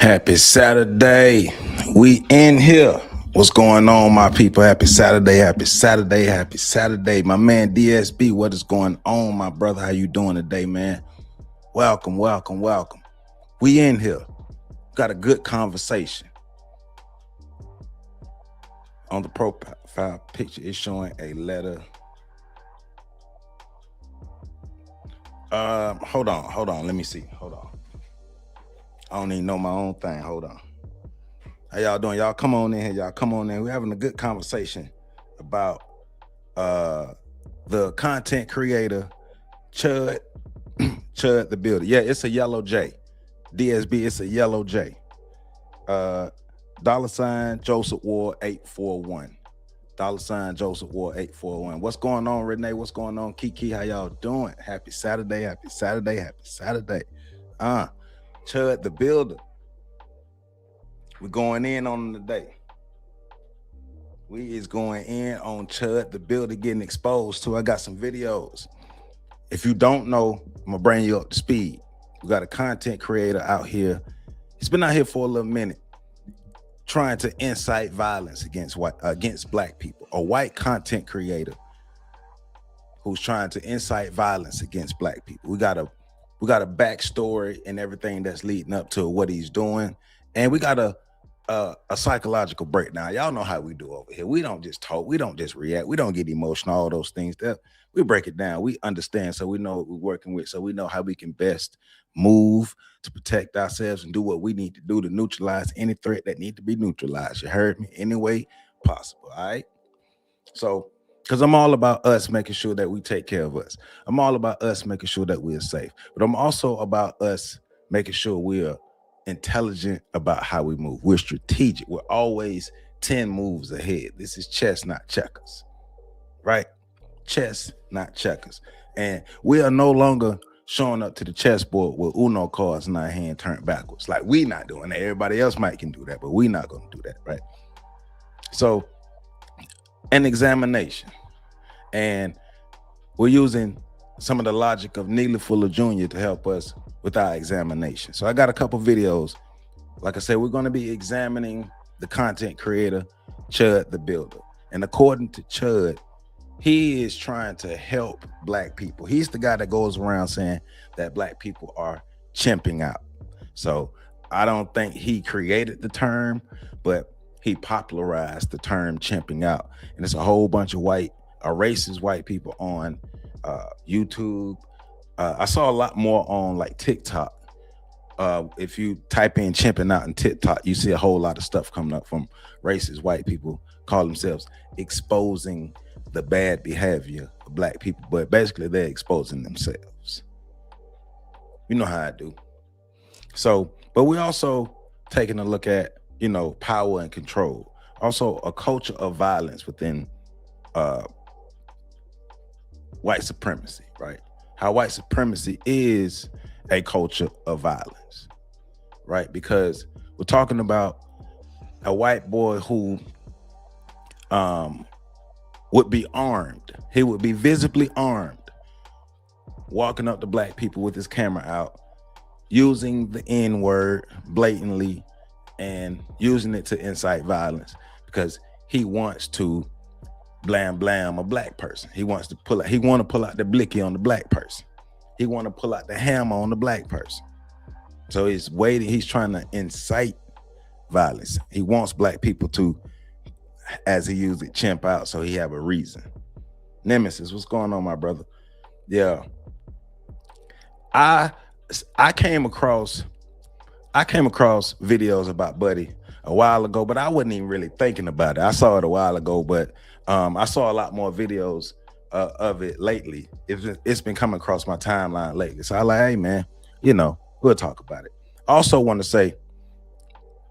Happy Saturday. We in here. What's going on, my people? Happy Saturday, happy Saturday, happy Saturday. My man DSB, what is going on, my brother? How you doing today, man? Welcome, welcome, welcome. We in here. Got a good conversation. On the profile picture, it's showing a letter. Hold on. Let me see. Hold on. I don't even know my own thing. Hold on. How y'all doing? Y'all come on in here. Y'all come on in. We're having a good conversation about the content creator, Chud, Chud the Builder. Yeah, it's a yellow J. DSB, it's a yellow J. $ Joseph Ward 841. $ Joseph Ward 841. What's going on, Renee? What's going on, Kiki? How y'all doing? Happy Saturday, happy Saturday, happy Saturday. Chud the Builder. We're going in on him today. We is going in on Chud the Builder getting exposed to. I got some videos. If you don't know, I'm gonna bring you up to speed. We got a content creator out here. He's been out here for a little minute, trying to incite violence against black people. A white content creator who's trying to incite violence against black people. We got a backstory and everything that's leading up to what he's doing, and we got a psychological breakdown. Y'all know how we do over here. We don't just talk. We don't just react. We don't get emotional. All those things. We break it down. We understand, so we know what we're working with. So we know how we can best move to protect ourselves and do what we need to do to neutralize any threat that need to be neutralized. You heard me? Any way possible. All right. So, because I'm all about us making sure that we take care of us. I'm all about us making sure that we're safe. But I'm also about us making sure we're intelligent about how we move. We're strategic. We're always 10 moves ahead. This is chess, not checkers. Right? Chess, not checkers. And we are no longer showing up to the chessboard with Uno cards in our hand turned backwards. Like, we not doing that. Everybody else might can do that, but we not going to do that, right? So, an examination. And we're using some of the logic of Neely Fuller Jr. to help us with our examination. So I got a couple videos. Like I said, we're going to be examining the content creator, Chud the Builder. And according to Chud, he is trying to help black people. He's the guy that goes around saying that black people are chimping out. So I don't think he created the term, but he popularized the term chimping out. And it's a whole bunch of racist white people on YouTube. I saw a lot more on like TikTok. If you type in chimping out in TikTok, you see a whole lot of stuff coming up from racist white people call themselves exposing the bad behavior of black people, but basically they're exposing themselves. You know how I do. So, but we're also taking a look at, power and control. Also a culture of violence within white supremacy, right? How white supremacy is a culture of violence, right? Because we're talking about a white boy who would be armed. He would be visibly armed, walking up to black people with his camera out, using the N-word blatantly and using it to incite violence because he wants to blam a black person. He want to pull out the blicky on the black person. He want to pull out the hammer on the black person. So he's trying to incite violence. He wants black people to, as he used it, chimp out so he have a reason. Nemesis, what's going on, my brother? Yeah. I came across videos about Buddy a while ago, but I wasn't even really thinking about it. I saw it a while ago, but I saw a lot more videos of it lately. It's been coming across my timeline lately. So I like, hey man, we'll talk about it. Also want to say,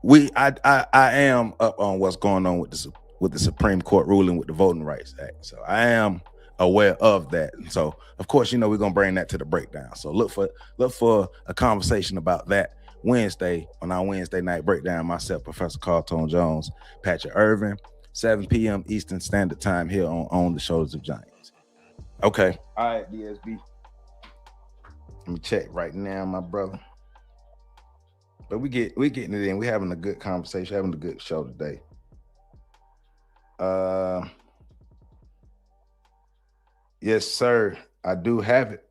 I am up on what's going on with the Supreme Court ruling with the Voting Rights Act. So I am aware of that. So of course, we're gonna bring that to the breakdown. So look for a conversation about that Wednesday on our Wednesday night breakdown. Myself, Professor Carlton Jones, Patrick Irvin, 7 p.m. Eastern Standard Time here on the Shoulders of Giants. Okay. All right, DSB. Let me check right now, my brother. But we getting it in. We having a good conversation, having a good show today. Yes, sir. I do have it.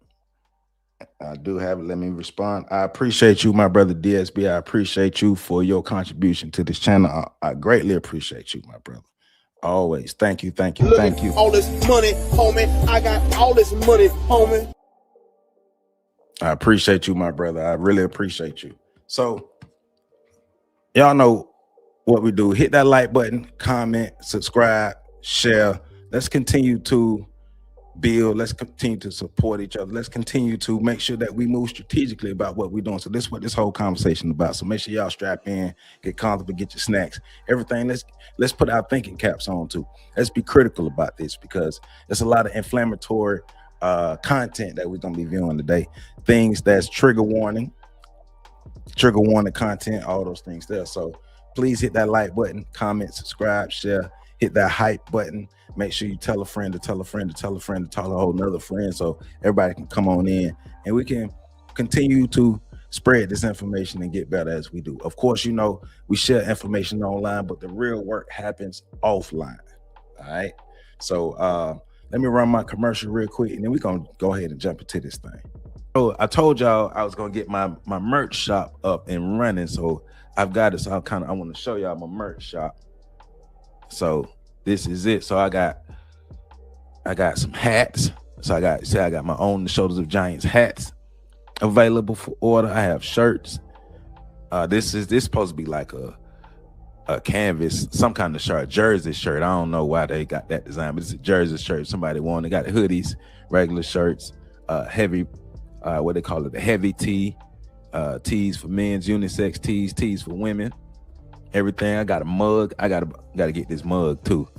Let me respond. I appreciate you, my brother DSB. I appreciate you for your contribution to this channel. I greatly appreciate you, my brother. Always. Thank you. Thank you. Thank you. All this money, homie. I got all this money, homie. I appreciate you, my brother. I really appreciate you. So y'all know what we do. Hit that like button, comment, subscribe, share. Let's continue to build. Let's continue to support each other. Let's continue to make sure that we move strategically about what we're doing. So this is what this whole conversation is about. So make sure y'all strap in, get comfortable, get your snacks, everything. Let's put our thinking caps on too. Let's be critical about this because there's a lot of inflammatory content that we're gonna be viewing today. Things that's trigger warning content, all those things there. So please hit that like button, comment, subscribe, share, hit that hype button. Make sure you tell a friend to tell a friend to tell a friend to tell a whole nother friend so everybody can come on in and we can continue to spread this information and get better as we do. Of course, you know, we share information online, but the real work happens offline. All right. So let me run my commercial real quick and then we're gonna go ahead and jump into this thing. So I told y'all I was gonna get my merch shop up and running. So I've got it. So I want to show y'all my merch shop. So this is it. So I got some hats. So I got my own The Shoulders of Giants hats available for order. I have shirts. This is supposed to be like a canvas, some kind of shirt, jersey shirt. I don't know why they got that design, but it's a jersey shirt. Somebody wanted. Got hoodies, regular shirts, heavy, what they call it, the heavy tee, tees for men's, unisex tees for women. Everything. I got a mug. I gotta get this mug too.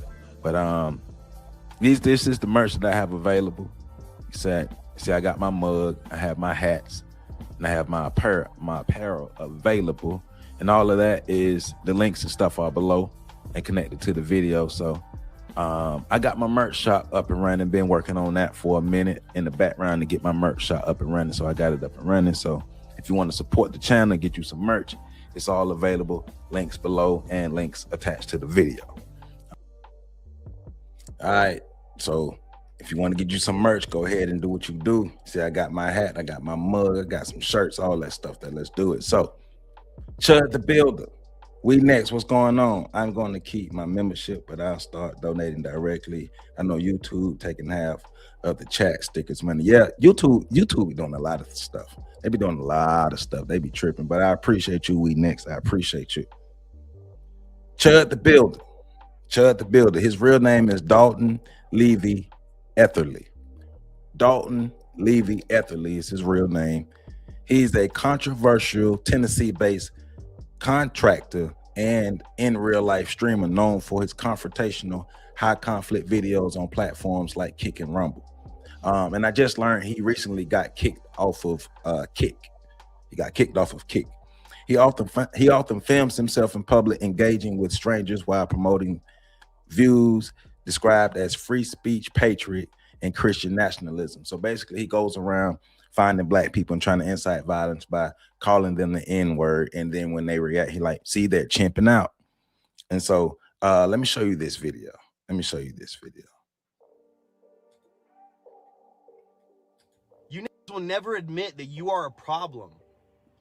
But this is the merch that I have available. See, I got my mug, I have my hats, and I have my apparel available. And all of that is the links and stuff are below and connected to the video. So I got my merch shop up and running. Been working on that for a minute in the background to get my merch shop up and running. So I got it up and running. So if you want to support the channel, get you some merch, it's all available. Links below and links attached to the video. All right. So if you want to get you some merch, go ahead and do what you do. See, I got my hat, I got my mug, I got some shirts, all that stuff. Let's do it. So Chud the Builder, we next. What's going on? I'm going to keep my membership, but I'll start donating directly. I know YouTube taking half of the chat stickers money. Yeah, YouTube be doing a lot of stuff. They be doing a lot of stuff. They be tripping, but I appreciate you. We next. I appreciate you. Chud the Builder. Chud the Builder. His real name is Dalton Levy Etherly. Dalton Levy Etherly is his real name. He's a controversial Tennessee-based contractor and in real life streamer known for his confrontational high conflict videos on platforms like Kick and Rumble. And I just learned he recently got kicked off of Kick. He got kicked off of Kick. He often films himself in public engaging with strangers while promoting views described as free speech, patriot, and Christian nationalism. So basically he goes around finding black people and trying to incite violence by calling them the N-word. And then when they react, he like, see, they're chimping out. And so let me show you this video. You will never admit that you are a problem.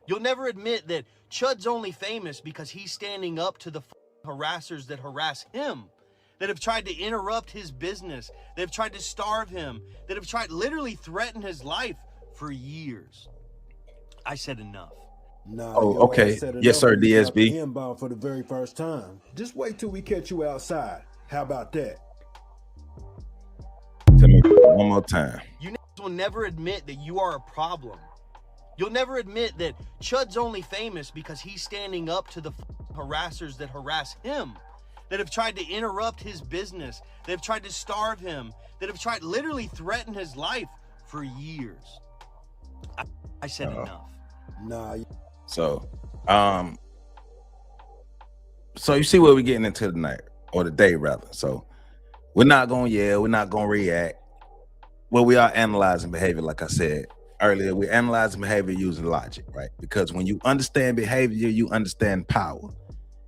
You'll never admit that Chud's only famous because he's standing up to the harassers that harass him, that have tried to interrupt his business, that have tried to starve him, that have tried literally threaten his life for years. I said enough. Nah, oh, okay. Yes, sir, DSB. Inbound for the very first time. Just wait till we catch you outside. How about that? Tell me one more time. You will never admit that you are a problem. You'll never admit that Chud's only famous because he's standing up to the harassers that harass him, that have tried to interrupt his business, that have tried to starve him, that have tried literally threaten his life for years. I said enough. Nah. So you see what we're getting into tonight, or today rather. So we're not gonna yell, we're not gonna react. Well, we are analyzing behavior, like I said. earlier, we're analyzing behavior using logic, right? Because when you understand behavior, you understand power.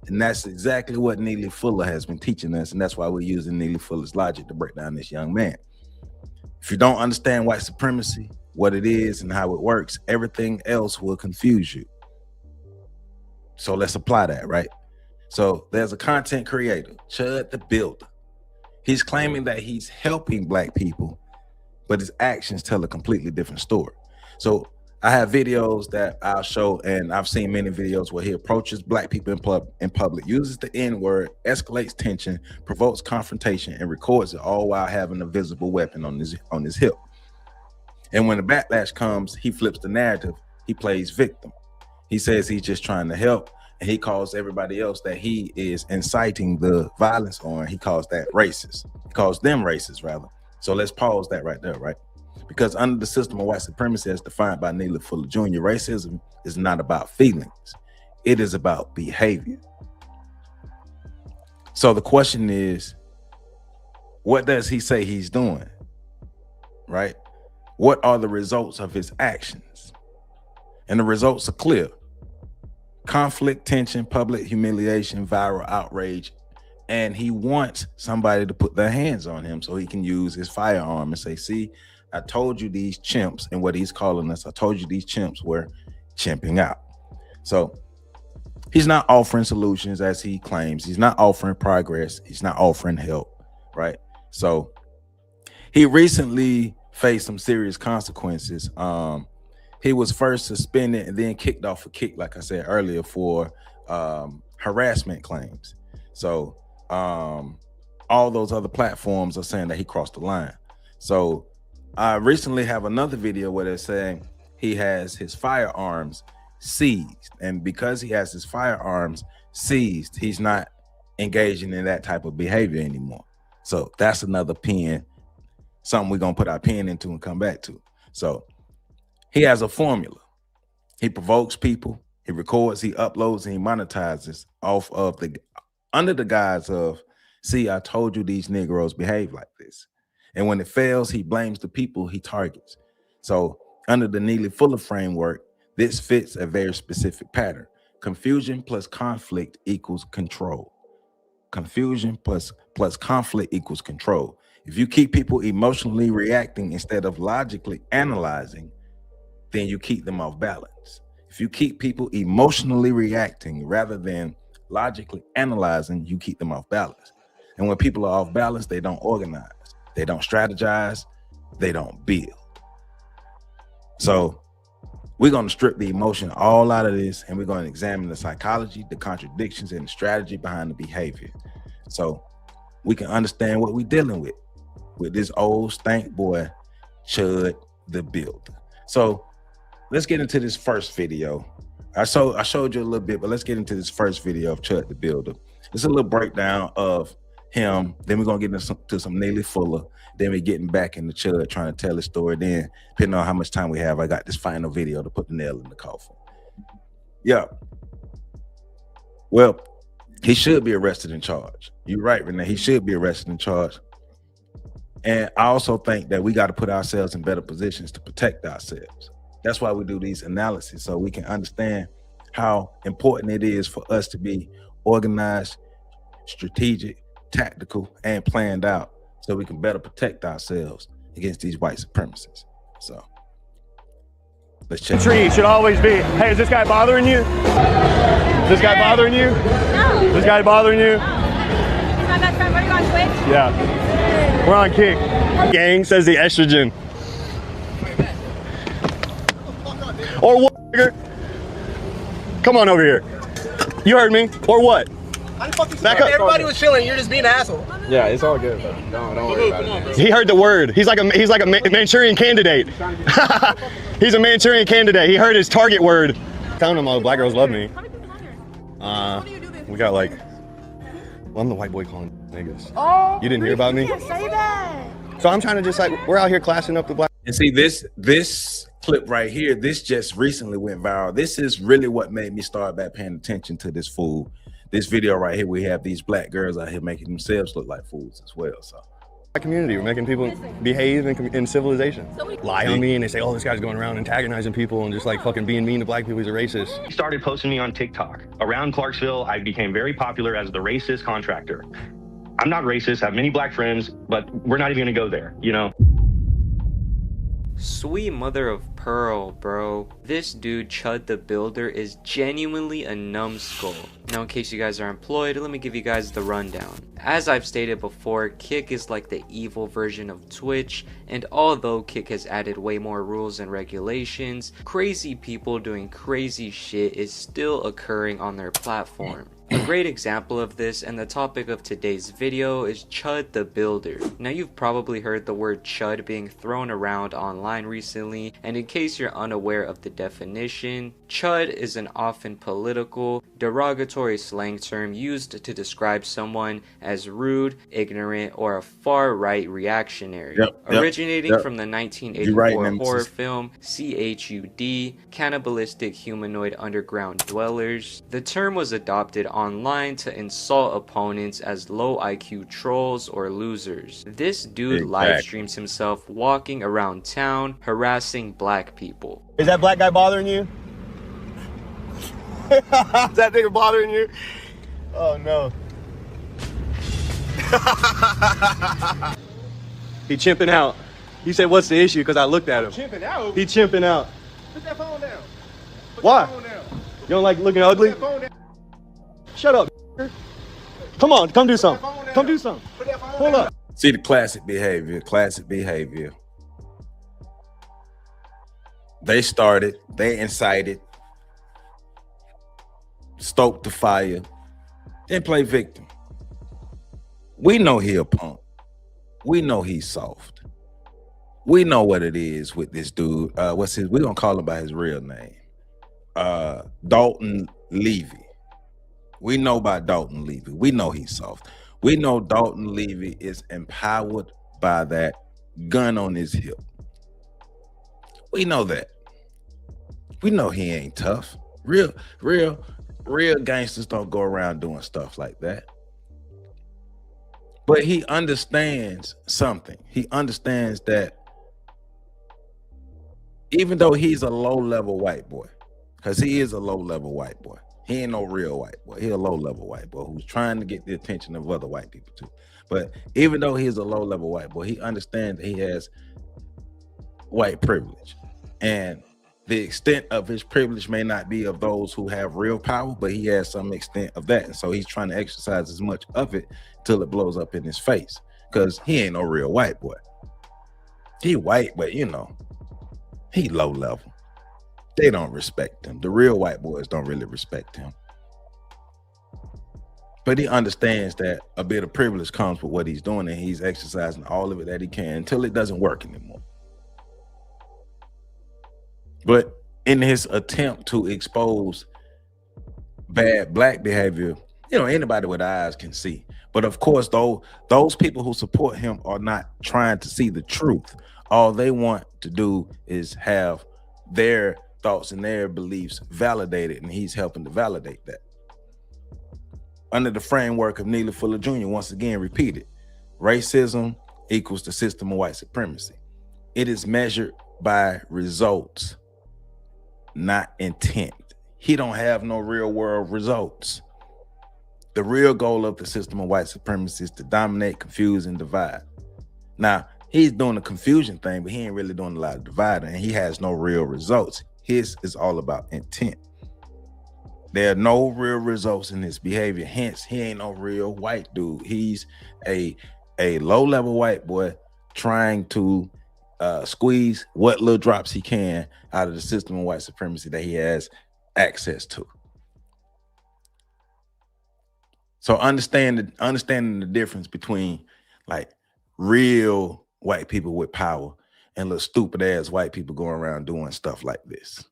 And that's exactly what Neely Fuller has been teaching us. And that's why we're using Neely Fuller's logic to break down this young man. If you don't understand white supremacy, what it is and how it works, everything else will confuse you. So let's apply that, right? So there's a content creator, Chud the Builder. He's claiming that he's helping Black people, but his actions tell a completely different story. So I have videos that I'll show, and I've seen many videos where he approaches Black people in public, uses the N-word, escalates tension, provokes confrontation, and records it, all while having a visible weapon on his hip. And when the backlash comes, he flips the narrative. He plays victim. He says he's just trying to help, and he calls everybody else that he is inciting the violence on. He calls that racist. He calls them racist, rather. So let's pause that right there, right? Because under the system of white supremacy as defined by Neely Fuller Jr., racism is not about feelings. It is about behavior. So the question is, what does he say he's doing, right? What are the results of his actions? And the results are clear. Conflict, tension, public humiliation, viral outrage, and he wants somebody to put their hands on him so he can use his firearm and say, see, I told you these chimps, and what he's calling us, I told you these chimps were chimping out. So he's not offering solutions as he claims. He's not offering progress. He's not offering help, right? So he recently faced some serious consequences. He was first suspended and then kicked off a kick, like I said earlier, for harassment claims. So all those other platforms are saying that he crossed the line. So I recently have another video where they're saying he has his firearms seized. And because he has his firearms seized, he's not engaging in that type of behavior anymore. So that's another pin, something we're going to put our pin into and come back to. So he has a formula. He provokes people, he records, he uploads, and he monetizes off of under the guise of, see, I told you these Negroes behave like this. And when it fails, he blames the people he targets. So under the Neely Fuller framework, this fits a very specific pattern. Confusion plus conflict equals control. Confusion plus conflict equals control. If you keep people emotionally reacting instead of logically analyzing, then you keep them off balance. If you keep people emotionally reacting rather than logically analyzing, you keep them off balance. And when people are off balance, they don't organize, they don't strategize, they don't build. So we're going to strip the emotion all out of this, and we're going to examine the psychology, the contradictions, and the strategy behind the behavior, so we can understand what we're dealing with this old stank boy, Chud the Builder. So let's get into this first video. I showed you a little bit, but let's get into this first video of Chud the Builder. It's a little breakdown of him. Then we're gonna get into some Neely Fuller. Then we're getting back into Chud trying to tell his story. Then, depending on how much time we have, I got this final video to put the nail in the coffin. Yeah. Well, he should be arrested and charged. You're right, Renee. He should be arrested and charged. And I also think that we got to put ourselves in better positions to protect ourselves. That's why we do these analyses, so we can understand how important it is for us to be organized, strategic, tactical, and planned out, so we can better protect ourselves against these white supremacists. So let's check. Tree should always be, hey, is this guy bothering you? Is this guy bothering you? No. Is this guy bothering you? He's my best friend. What are you on Twitch? Yeah. We're on Kick. Gang says the estrogen. Or what, nigga? Come on over here. You heard me. Or what? Back up. Everybody was chilling. You're just being an asshole. Yeah, it's all good, bro. Don't worry about it. He heard the word. He's like a Manchurian candidate. He's a Manchurian candidate. He heard his target word. Telling him all the black girls love me. We got like, well, I'm the white boy calling niggas. Oh, you didn't hear about me? You can't say that. So I'm trying to just like, we're out here classing up the black. And see, this clip right here, this just recently went viral. This is really what made me start back paying attention to this fool. This video right here, we have these black girls out here making themselves look like fools as well. So community. We're making people behave in civilization. Lie on me and they say, oh, this guy's going around antagonizing people and just like fucking being mean to black people. He's a racist. He started posting me on TikTok. Around Clarksville, I became very popular as the racist contractor. I'm not racist, I have many black friends, but we're not even gonna go there, you know? Sweet mother of pearl, bro. This dude, Chud the Builder, is genuinely a numbskull. Now, in case you guys are employed, let me give you guys the rundown. As I've stated before, Kick is like the evil version of Twitch, and although Kick has added way more rules and regulations, crazy people doing crazy shit is still occurring on their platform. A great example of this and the topic of today's video is Chud the Builder. Now, you've probably heard the word Chud being thrown around online recently, and in case you're unaware of the definition, Chud is an often political, derogatory slang term used to describe someone as rude, ignorant, or a far-right reactionary. Originating from the 1984 horror film CHUD, Cannibalistic Humanoid Underground Dwellers, the term was adopted online to insult opponents as low IQ trolls or losers. This dude live streams himself walking around town harassing black people. Is that black guy bothering you? Is that nigga bothering you? Oh no. He chimping out. He said, what's the issue? Because I looked at him. Chimping out? He chimping out. Put that phone down. Why? Phone down. You don't like looking ugly? Put that phone down. Shut up. Come on, come do something. Come do something. Pull up. See the classic behavior, They started, they incited, stoked the fire, then play victim. We know he a punk. We know he's soft. We know what it is with this dude. We're gonna call him by his real name. Dalton Levy. We know about Dalton Levy. We know he's soft. We know Dalton Levy is empowered by that gun on his hip. We know that. We know he ain't tough. Real gangsters don't go around doing stuff like that. But he understands something. He understands that even though he's a low-level white boy, because he is a low-level white boy, he ain't no real white boy. He a low-level white boy who's trying to get the attention of other white people too. But even though he's a low-level white boy, he understands that he has white privilege. And the extent of his privilege may not be of those who have real power, but he has some extent of that. And so he's trying to exercise as much of it till it blows up in his face. Because he ain't no real white boy. He white, but you know, he low level. They don't respect him. The real white boys don't really respect him. But he understands that a bit of privilege comes with what he's doing, and he's exercising all of it that he can until it doesn't work anymore. But in his attempt to expose bad black behavior, you know, anybody with eyes can see. But of course, though, those people who support him are not trying to see the truth. All they want to do is have their thoughts and their beliefs validated, and he's helping to validate that. Under the framework of Neely Fuller Jr., once again repeated, racism equals the system of white supremacy. It is measured by results, not intent. He don't have no real world results. The real goal of the system of white supremacy is to dominate, confuse, and divide. Now, he's doing the confusion thing, but he ain't really doing a lot of dividing, and he has no real results. His is all about intent. There are no real results in his behavior. Hence, he ain't no real white dude. He's a low-level white boy trying to squeeze what little drops he can out of the system of white supremacy that he has access to. So understanding the difference between like real white people with power and little stupid ass white people going around doing stuff like this.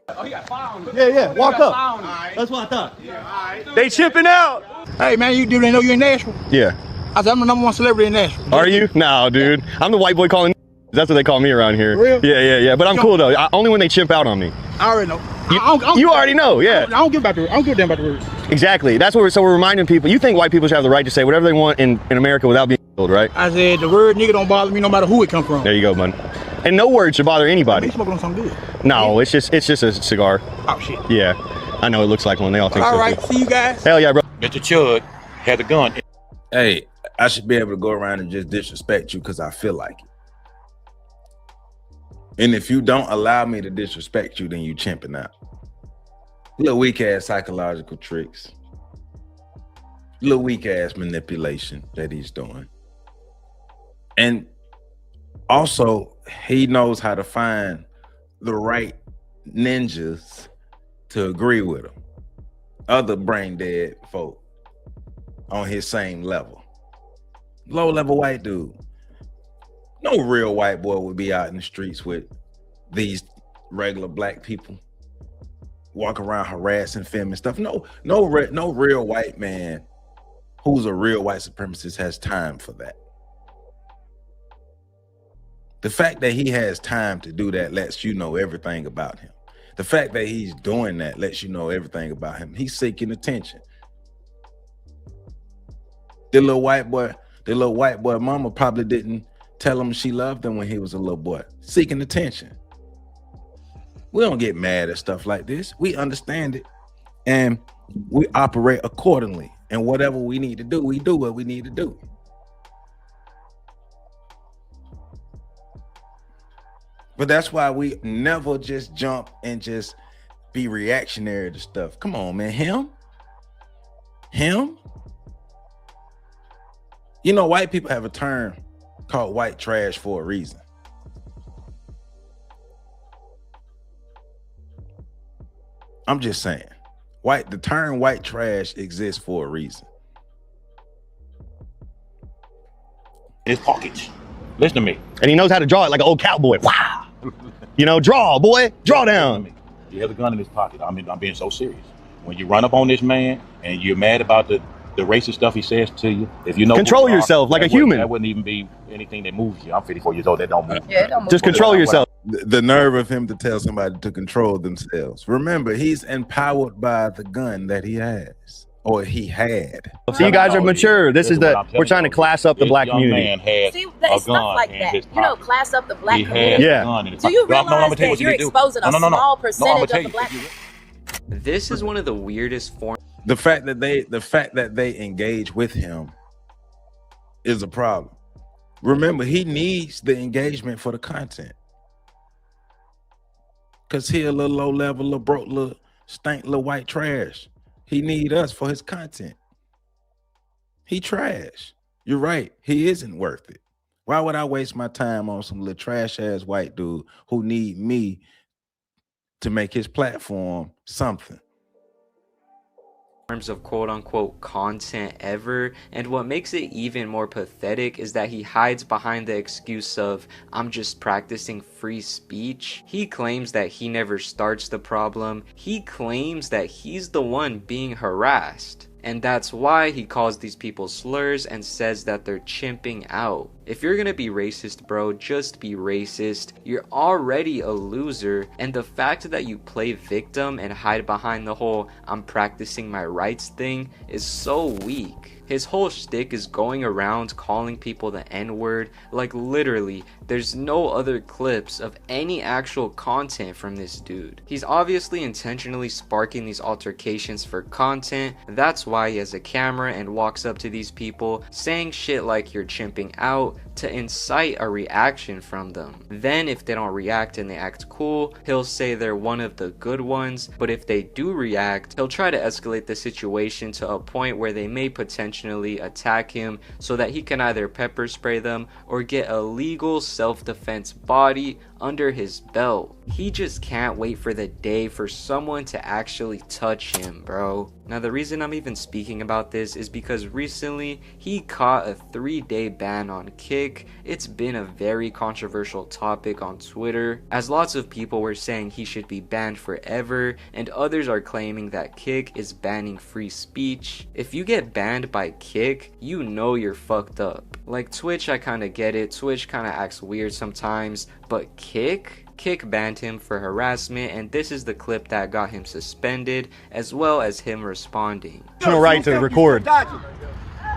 Oh, he got found. Yeah, walk up. Right. That's what I thought. Yeah, all right. They chipping out. Hey man, you do they know you in Nashville? Yeah. I said I'm the #1 celebrity in Nashville. Are you? No, dude. I'm the white boy calling. That's what they call me around here. For real? Yeah. But I'm cool though. Only when they chimp out on me. I already know. You already know, yeah. I don't give a damn about the words. Exactly. That's what we're reminding people. You think white people should have the right to say whatever they want in America without being Right? I said the word nigga don't bother me no matter who it come from. There you go, man. And no word should bother anybody. You smoking on something good? No, it's just a cigar. Oh shit. Yeah, I know it looks like one. They all think so. All right, too. see you guys. Hell yeah, bro. Mr. Chud had a gun. Hey, I should be able to go around and just disrespect you because I feel like it. And if you don't allow me to disrespect you, then you chimping out. Little weak ass psychological tricks. Little weak ass manipulation that he's doing. And also, he knows how to find the right ninjas to agree with him. Other brain dead folk on his same level. Low level white dude. No real white boy would be out in the streets with these regular black people. Walk around harassing feminine stuff. No real white man who's a real white supremacist has time for that. The fact that he has time to do that lets you know everything about him. The fact that he's doing that lets you know everything about him. He's seeking attention. The little white boy mama probably didn't tell him she loved him when he was a little boy. Seeking attention. We don't get mad at stuff like this. We understand it and we operate accordingly. And whatever we need to do, we do what we need to do. But that's why we never just jump and just be reactionary to stuff. Come on, man. Him. You know, white people have a term called white trash for a reason. I'm just saying, the term white trash exists for a reason. His pockets. Listen to me. And he knows how to draw it like an old cowboy. Wow. You know, draw, boy. Draw down. He has a gun in his pocket. I mean, I'm being so serious. When you run up on this man and you're mad about the racist stuff he says to you, if you know, control yourself like a human. That wouldn't even be anything that moves you. I'm 54 years old. That don't move. Yeah, it don't move. Just control yourself. The nerve of him to tell somebody to control themselves. Remember, he's empowered by the gun that he has, or he had. So you guys are mature. This is we're trying to class up the black community. Man had See, it's stuff like that. You know, class up the black community. Yeah. Do you realize that you're exposing a small percentage of the black? This is one of the weirdest forms. The fact that they engage with him is a problem. Remember, he needs the engagement for the content. Cause he a little low level, little broke, little stank, little white trash. He need us for his content. He trash. You're right. He isn't worth it. Why would I waste my time on some little trash ass white dude who need me to make his platform something? Of quote unquote content ever, and what makes it even more pathetic is that he hides behind the excuse of I'm just practicing free speech. He claims that he never starts the problem. He claims that he's the one being harassed. And that's why he calls these people slurs and says that they're chimping out. If you're gonna be racist, bro, just be racist. You're already a loser, and the fact that you play victim and hide behind the whole I'm practicing my rights thing is so weak. His whole shtick is going around calling people the N-word. Like literally, there's no other clips of any actual content from this dude. He's obviously intentionally sparking these altercations for content. That's why he has a camera and walks up to these people saying shit like you're chimping out to incite a reaction from them. Then if they don't react and they act cool, he'll say they're one of the good ones. But if they do react, he'll try to escalate the situation to a point where they may potentially attack him so that he can either pepper spray them or get a legal self-defense body under his belt. He just can't wait for the day for someone to actually touch him, bro. Now the reason I'm even speaking about this is because recently he caught a 3-day ban on Kick. It's been a very controversial topic on Twitter, as lots of people were saying he should be banned forever, and others are claiming that Kick is banning free speech. If you get banned by Kick, you know you're fucked up. Like Twitch, I kinda get it. Twitch kinda acts weird sometimes, but Kick banned him for harassment, and this is the clip that got him suspended, as well as him responding. No right to record.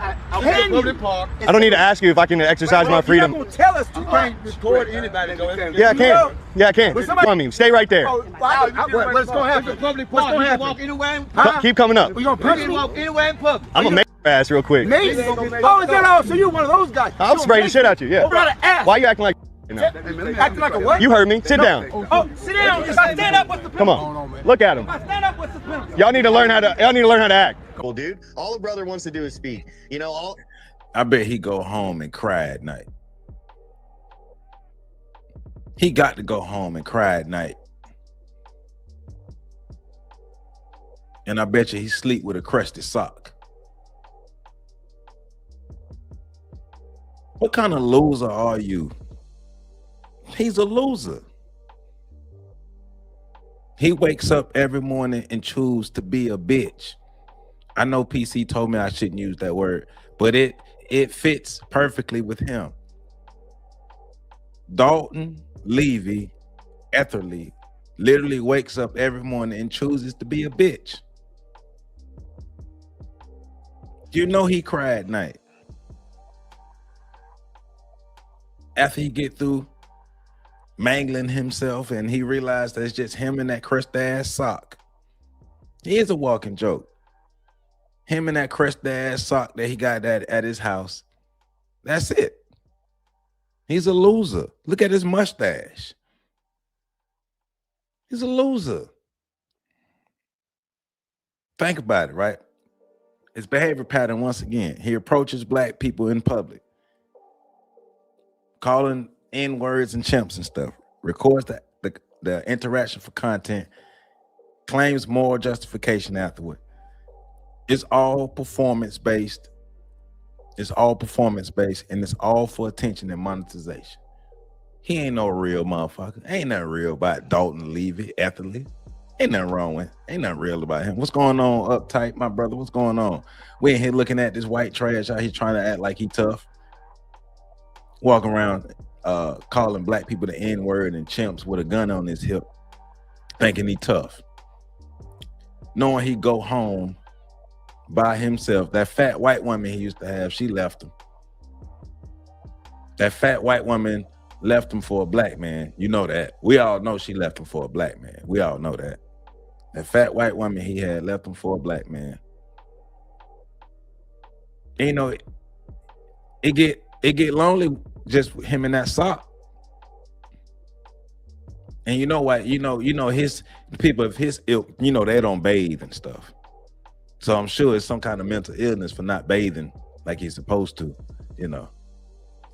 I don't need to ask you if I can exercise my freedom. You're not gonna tell us to can't record anybody. Yeah, I can. Yeah, I can. On me. Stay right there. What's gonna happen? What's gonna happen? Walk anywhere. Keep coming up. We gonna punch you. Walk anywhere in public. I'm gonna make your ass real quick. Me? Oh, is that all? So you're one of those guys? I'll spray the shit out you. Yeah. Ass. Why you acting like? Acting like a what? You heard me. Sit down. Oh, sit down. If I stand up, what's the Come on. Look at him. If I stand up, what's the penalty? Y'all need to learn how to act. Well, dude, all a brother wants to do is speak. You know, I bet he go home and cry at night. He got to go home and cry at night. And I bet you he sleep with a crusty sock. What kind of loser are you? He's a loser. He wakes up every morning and chooses to be a bitch. I know PC told me I shouldn't use that word, but it fits perfectly with him. Dalton Levy Etherly literally wakes up every morning and chooses to be a bitch. You know he cried at night. After he get through mangling himself and he realized that it's just him and that crusty ass sock. He is a walking joke. Him and that crusty ass sock that he got at his house. That's it. He's a loser. Look at his mustache. He's a loser. Think about it, right? His behavior pattern, once again, he approaches black people in public, calling N-words and chimps and stuff, records the interaction for content, claims moral justification afterward. It's all performance-based. It's all performance-based, and it's all for attention and monetization. He ain't no real motherfucker. Ain't nothing real about Dalton Levy, Etherly. Ain't nothing wrong with, ain't nothing real about him. What's going on, Uptight, my brother? What's going on? We in here looking at this white trash out here trying to act like he tough. Walking around calling black people the N-word and chimps with a gun on his hip, thinking he tough. Knowing he go home by himself. That fat white woman he used to have, she left him. That fat white woman left him for a black man. You know that. We all know she left him for a black man. We all know that. That fat white woman he had left him for a black man. And, you know, it get lonely just with him in that sock. And you know what? You know his people of his ilk, you know, they don't bathe and stuff. So I'm sure it's some kind of mental illness for not bathing like he's supposed to, you know.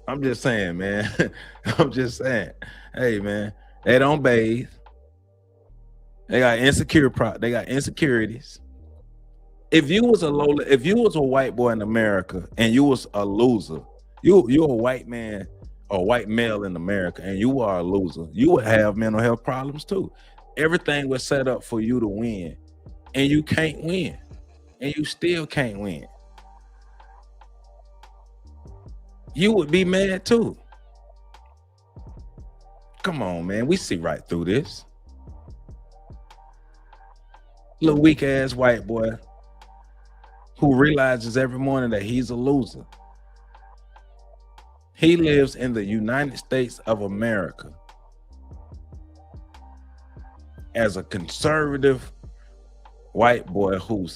I'm just saying, man. I'm just saying. Hey, man, they don't bathe. They got insecurities. If you was a white boy in America and you was a loser, you're a white man or white male in America and you are a loser, you would have mental health problems too. Everything was set up for you to win and you can't win. And you still can't win. You would be mad too. Come on, man. We see right through this. Little weak ass white boy who realizes every morning that he's a loser. He lives in the United States of America as a conservative white boy who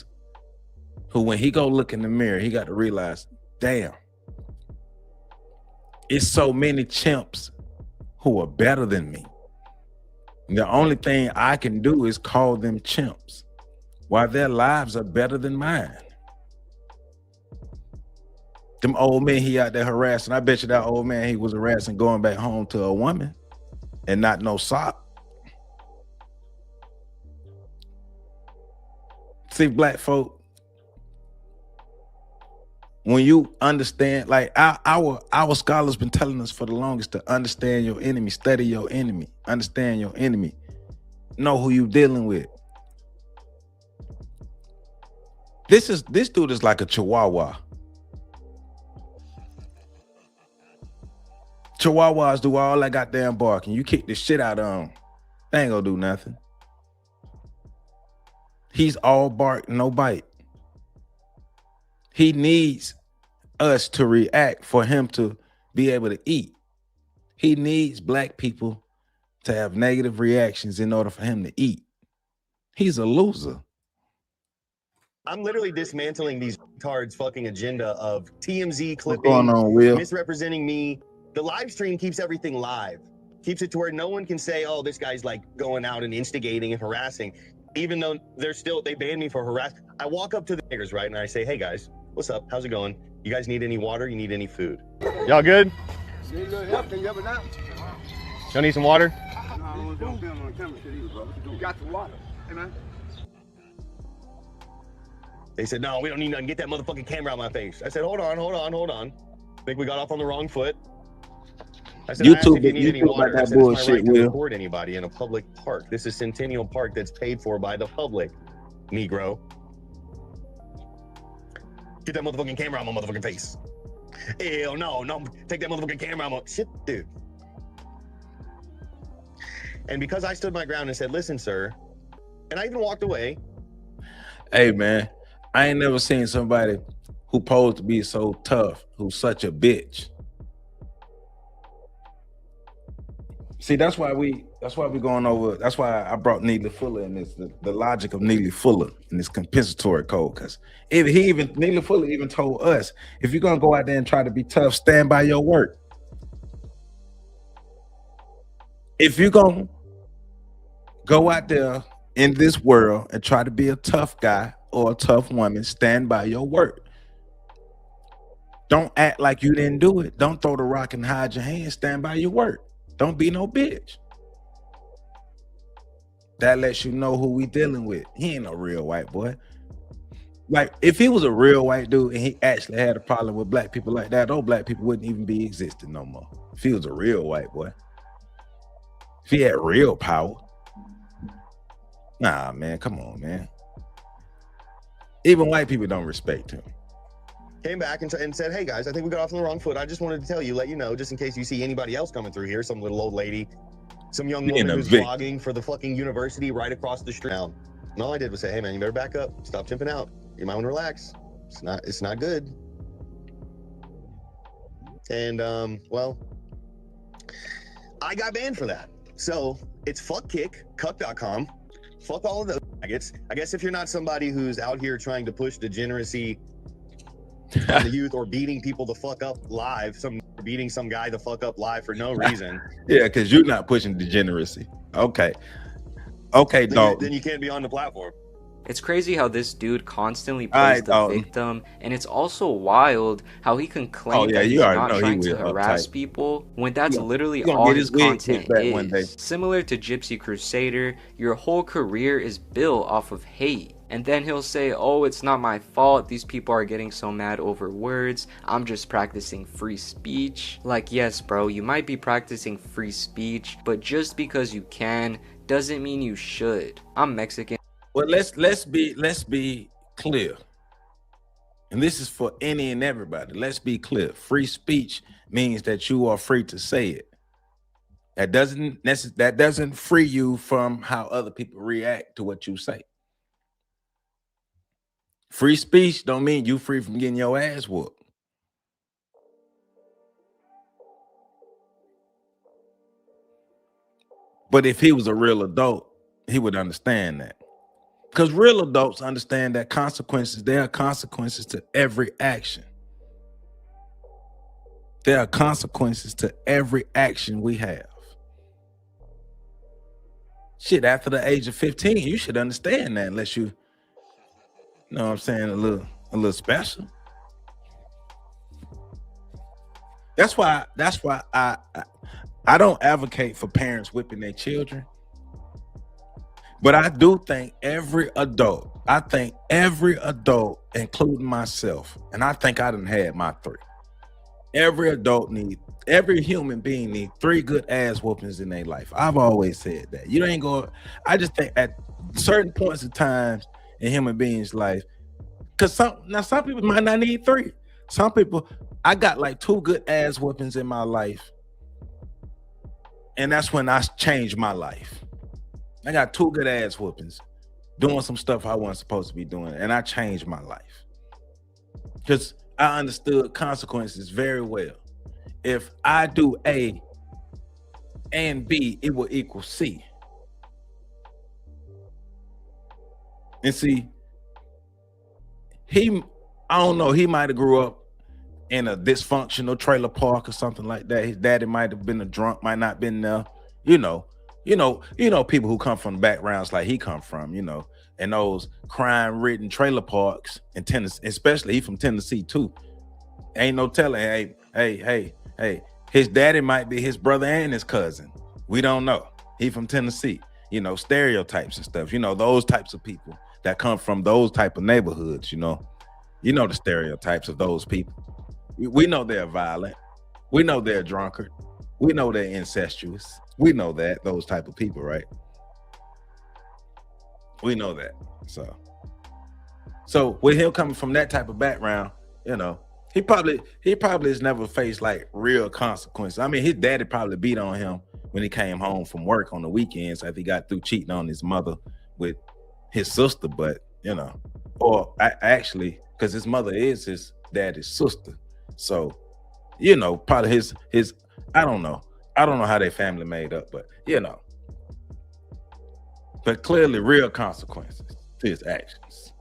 when he go look in the mirror, he got to realize, damn, it's so many chimps who are better than me. And the only thing I can do is call them chimps while their lives are better than mine. Them old men he out there harassing, I bet you that old man he was harassing going back home to a woman and not no sock. See, black folk, when you understand, like our scholars been telling us for the longest to understand your enemy, study your enemy, understand your enemy, know who you dealing with. This dude is like a chihuahua. Chihuahuas do all that goddamn barking. You kick the shit out of them, they ain't gonna do nothing. He's all bark, no bite. He needs us to react for him to be able to eat. He needs black people to have negative reactions in order for him to eat. He's a loser. I'm literally dismantling these cards fucking agenda of TMZ What's going clipping, on, Will? misrepresenting me. The live stream keeps everything live. Keeps it to where no one can say, oh, this guy's like going out and instigating and harassing. Even though they banned me for harassing. I walk up to the niggers, right? And I say, hey guys, what's up? How's it going? You guys need any water? You need any food? Y'all good? Need a little help? Can you help me out? Y'all need some water? No, I don't film on camera shit either, bro. You got the water. Hey, man. They said, no, we don't need nothing. Get that motherfucking camera out of my face. I said, hold on. Think we got off on the wrong foot. I said, YouTube, if you need any water. that I said, it's my bullshit, right to Will. record anybody in a public park. This is Centennial Park that's paid for by the public, Negro. Get that motherfucking camera out of my motherfucking face. Hell no, take that motherfucking camera out of my... Shit, dude. And because I stood my ground and said, listen, sir, and I even walked away. Hey, man, I ain't never seen somebody who posed to be so tough, who's such a bitch. See, that's why we going over. That's why I brought Neely Fuller in this, the logic of Neely Fuller in this compensatory code. Because Neely Fuller even told us, if you're gonna go out there and try to be tough, stand by your work. If you're gonna go out there in this world and try to be a tough guy or a tough woman, stand by your work. Don't act like you didn't do it. Don't throw the rock and hide your hand. Stand by your work. Don't be no bitch. That lets you know who we dealing with. He ain't no real white boy. Like, if he was a real white dude and he actually had a problem with black people like that, those black people wouldn't even be existing no more. If he was a real white boy. If he had real power. Nah, man, come on, man. Even white people don't respect him. Came back and said, hey guys, I think we got off on the wrong foot. I just wanted to tell you, let you know, just in case you see anybody else coming through here, some little old lady, some young woman who's vlogging for the fucking university right across the street. And all I did was say, hey man, you better back up. Stop chimping out. You might want to relax. It's not good. And well, I got banned for that. So it's cuck.com. Fuck all of those faggots. I guess if you're not somebody who's out here trying to push degeneracy on the youth or beating people the fuck up live, beating some guy the fuck up live for no reason. Yeah, because you're not pushing degeneracy. Okay, dog. Then you can't be on the platform. It's crazy how this dude constantly plays the victim, and it's also wild how he can claim that he's not trying to harass people when that's literally all his content is. Similar to Gypsy Crusader, your whole career is built off of hate. And then he'll say, oh, it's not my fault. These people are getting so mad over words. I'm just practicing free speech. Like, yes, bro, you might be practicing free speech, but just because you can doesn't mean you should. I'm Mexican. Well, let's be clear. And this is for any and everybody. Let's be clear. Free speech means that you are free to say it. That doesn't free you from how other people react to what you say. Free speech don't mean you free from getting your ass whooped. But if he was a real adult, he would understand that. Because real adults understand that there are consequences to every action. There are consequences to every action we have. Shit, after the age of 15, you should understand that unless you know what I'm saying, a little special. That's why I don't advocate for parents whipping their children. But I do think every adult, including myself, and I think I done had my 3. Every human being need 3 good ass whoopings in their life. I've always said that. I just think at certain points of times in human beings' life, because some people might not need 3. Some people, I got like 2 good ass whoopings in my life, and that's when I changed my life. I got 2 good ass whoopings, doing some stuff I wasn't supposed to be doing, and I changed my life. Because I understood consequences very well. If I do A and B, it will equal C. And see, I don't know, he might have grew up in a dysfunctional trailer park or something like that. His daddy might have been a drunk, might not been there. You know, people who come from backgrounds like he come from, and those crime-ridden trailer parks in Tennessee, especially he from Tennessee too. Ain't no telling, hey, his daddy might be his brother and his cousin. We don't know. He from Tennessee, stereotypes and stuff, those types of people that come from those type of neighborhoods, the stereotypes of those people. We know they're violent. We know they're drunkard. We know they're incestuous. We know that, those type of people, right? We know that. So with him coming from that type of background, he probably has never faced like real consequences. I mean, his daddy probably beat on him when he came home from work on the weekends after he got through cheating on his mother with his sister, but actually, because his mother is his daddy's sister. So, probably his I don't know how their family made up, but but clearly real consequences to his actions.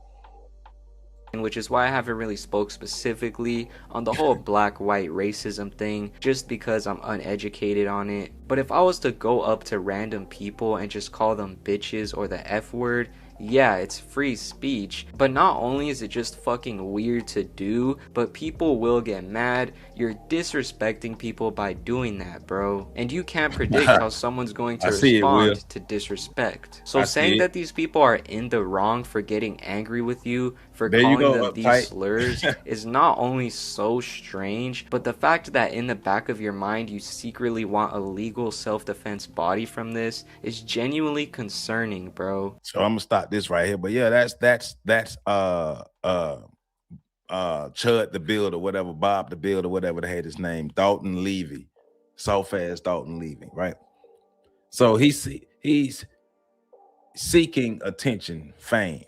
Which is why I haven't really spoke specifically on the whole black-white racism thing, just because I'm uneducated on it. But if I was to go up to random people and just call them bitches or the F word, yeah, it's free speech, but not only is it just fucking weird to do, but people will get mad. You're disrespecting people by doing that, bro. And you can't predict how someone's going to respond to disrespect. So saying that these people are in the wrong for getting angry with you, for calling them these slurs, is not only so strange, but the fact that in the back of your mind you secretly want a legal self-defense body from this is genuinely concerning, bro. So I'm gonna stop this right here, but yeah, that's Chud the Builder, whatever, Bob the Builder, whatever they had his name, Dalton Levy, soft ass Dalton Levy, right? So he's seeking attention, fame,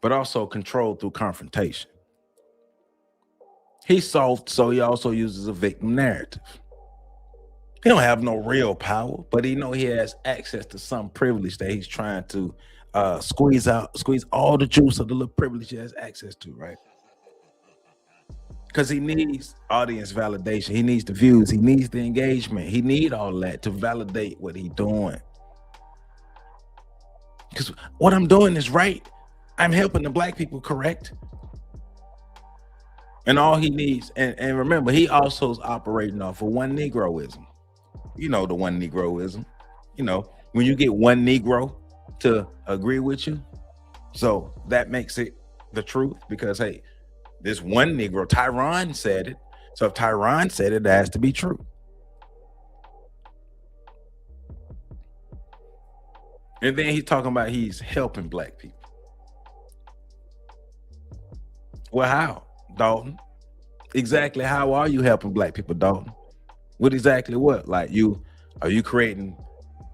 but also control through confrontation. He's soft, so he also uses a victim narrative. He don't have no real power, but he has access to some privilege that he's trying to squeeze all the juice of the little privilege he has access to, right? Because he needs audience validation. He needs the views. He needs the engagement. He needs all that to validate what he's doing. Because what I'm doing is right. I'm helping the black people, correct? And all he needs, and remember, he also is operating off of one Negroism. The one Negroism. When you get one Negro to agree with you, so that makes it the truth, because hey, this one Negro, Tyron, said it. So if Tyron said it, it has to be true. And then he's talking about he's helping black people. Well, how, Dalton? Exactly how are you helping black people, Dalton? What exactly what? Like are you creating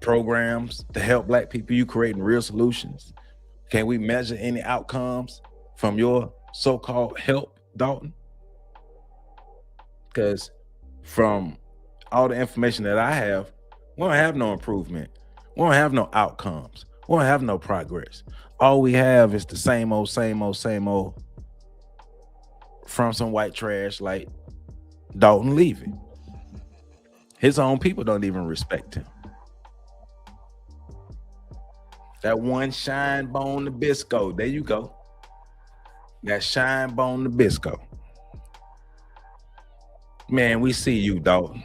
programs to help black people? You creating real solutions? Can we measure any outcomes from your so-called help, Dalton? Because from all the information that I have, we don't have no improvement. We don't have no outcomes. We don't have no progress. All we have is the same old from some white trash like Dalton Levy. His own people don't even respect him. That one Shine Bone Nabisco. There you go. That Shine Bone Nabisco. Man, we see you, Dalton.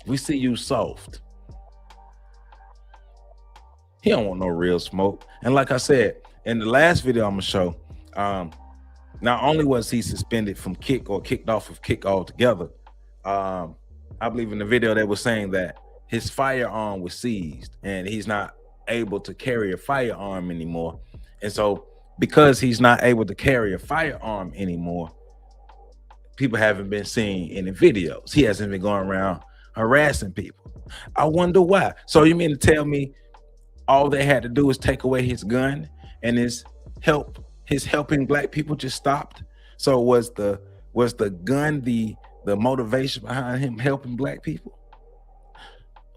We see you soft. He don't want no real smoke. And like I said, in the last video I'm gonna show, not only was he suspended from kick or kicked off of kick altogether, I believe in the video they were saying that his firearm was seized and he's not able to carry a firearm anymore. And so because he's not able to carry a firearm anymore, people haven't been seeing any videos. He hasn't been going around harassing people. I wonder why. So you mean to tell me all they had to do is take away his gun and his helping black people just stopped? So was the gun the motivation behind him helping black people?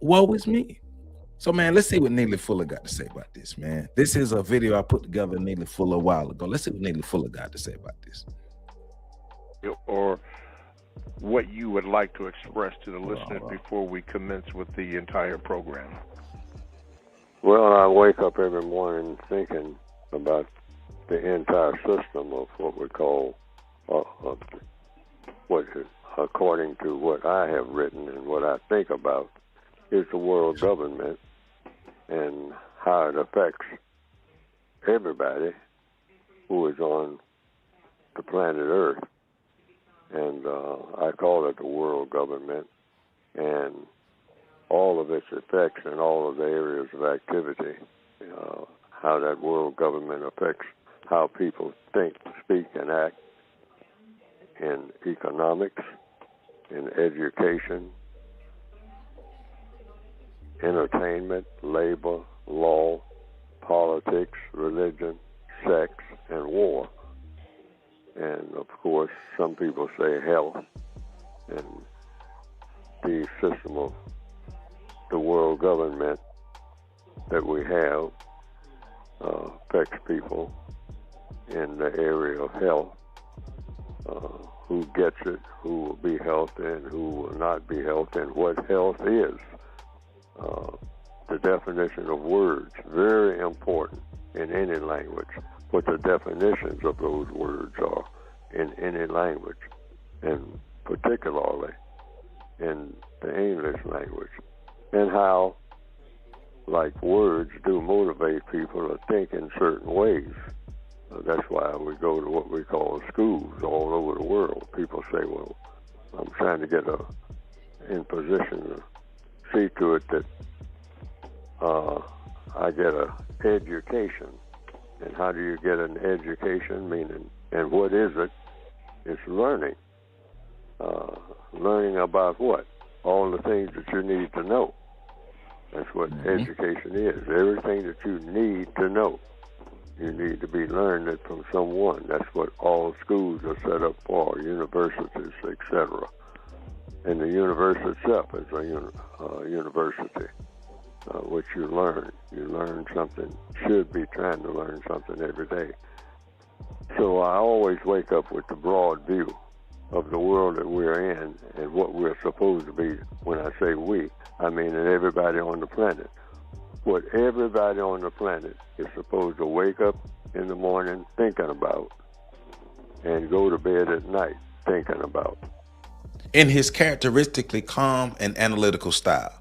Woe is me. So man, let's see what Neely Fuller got to say about this, man. This is a video I put together with Neely Fuller a while ago. Let's see what Neely Fuller got to say about this. Or what you would like to express to the listeners before we commence with the entire program. Well, I wake up every morning thinking about the entire system of what we call, according to what I have written and what I think about, is the world government and how it affects everybody who is on the planet Earth. And I call it the world government, and all of its effects and all of the areas of activity, how that world government affects how people think, speak, and act in economics, in education, entertainment, labor, law, politics, religion, sex, and war. And of course, some people say health, and the system of the world government that we have affects people in the area of health. Who gets it, who will be healthy, and who will not be healthy, and what health is. The definition of words, very important in any language, what the definitions of those words are in any language, and particularly in the English language, and how, like words, do motivate people to think in certain ways. That's why we go to what we call schools all over the world. People say, well, I'm trying to get in position to see to it that I get an education. And how do you get an education? Meaning, and what is it? It's learning. Learning about what? All the things that you need to know. That's what education is. Everything that you need to know. You need to be learning it from someone. That's what all schools are set up for, universities, etc. And the universe itself is a university, which you learn. You learn something, should be trying to learn something every day. So I always wake up with the broad view of the world that we're in and what we're supposed to be. When I say we, I mean everybody on the planet. What everybody on the planet is supposed to wake up in the morning thinking about and go to bed at night thinking about. In his characteristically calm and analytical style,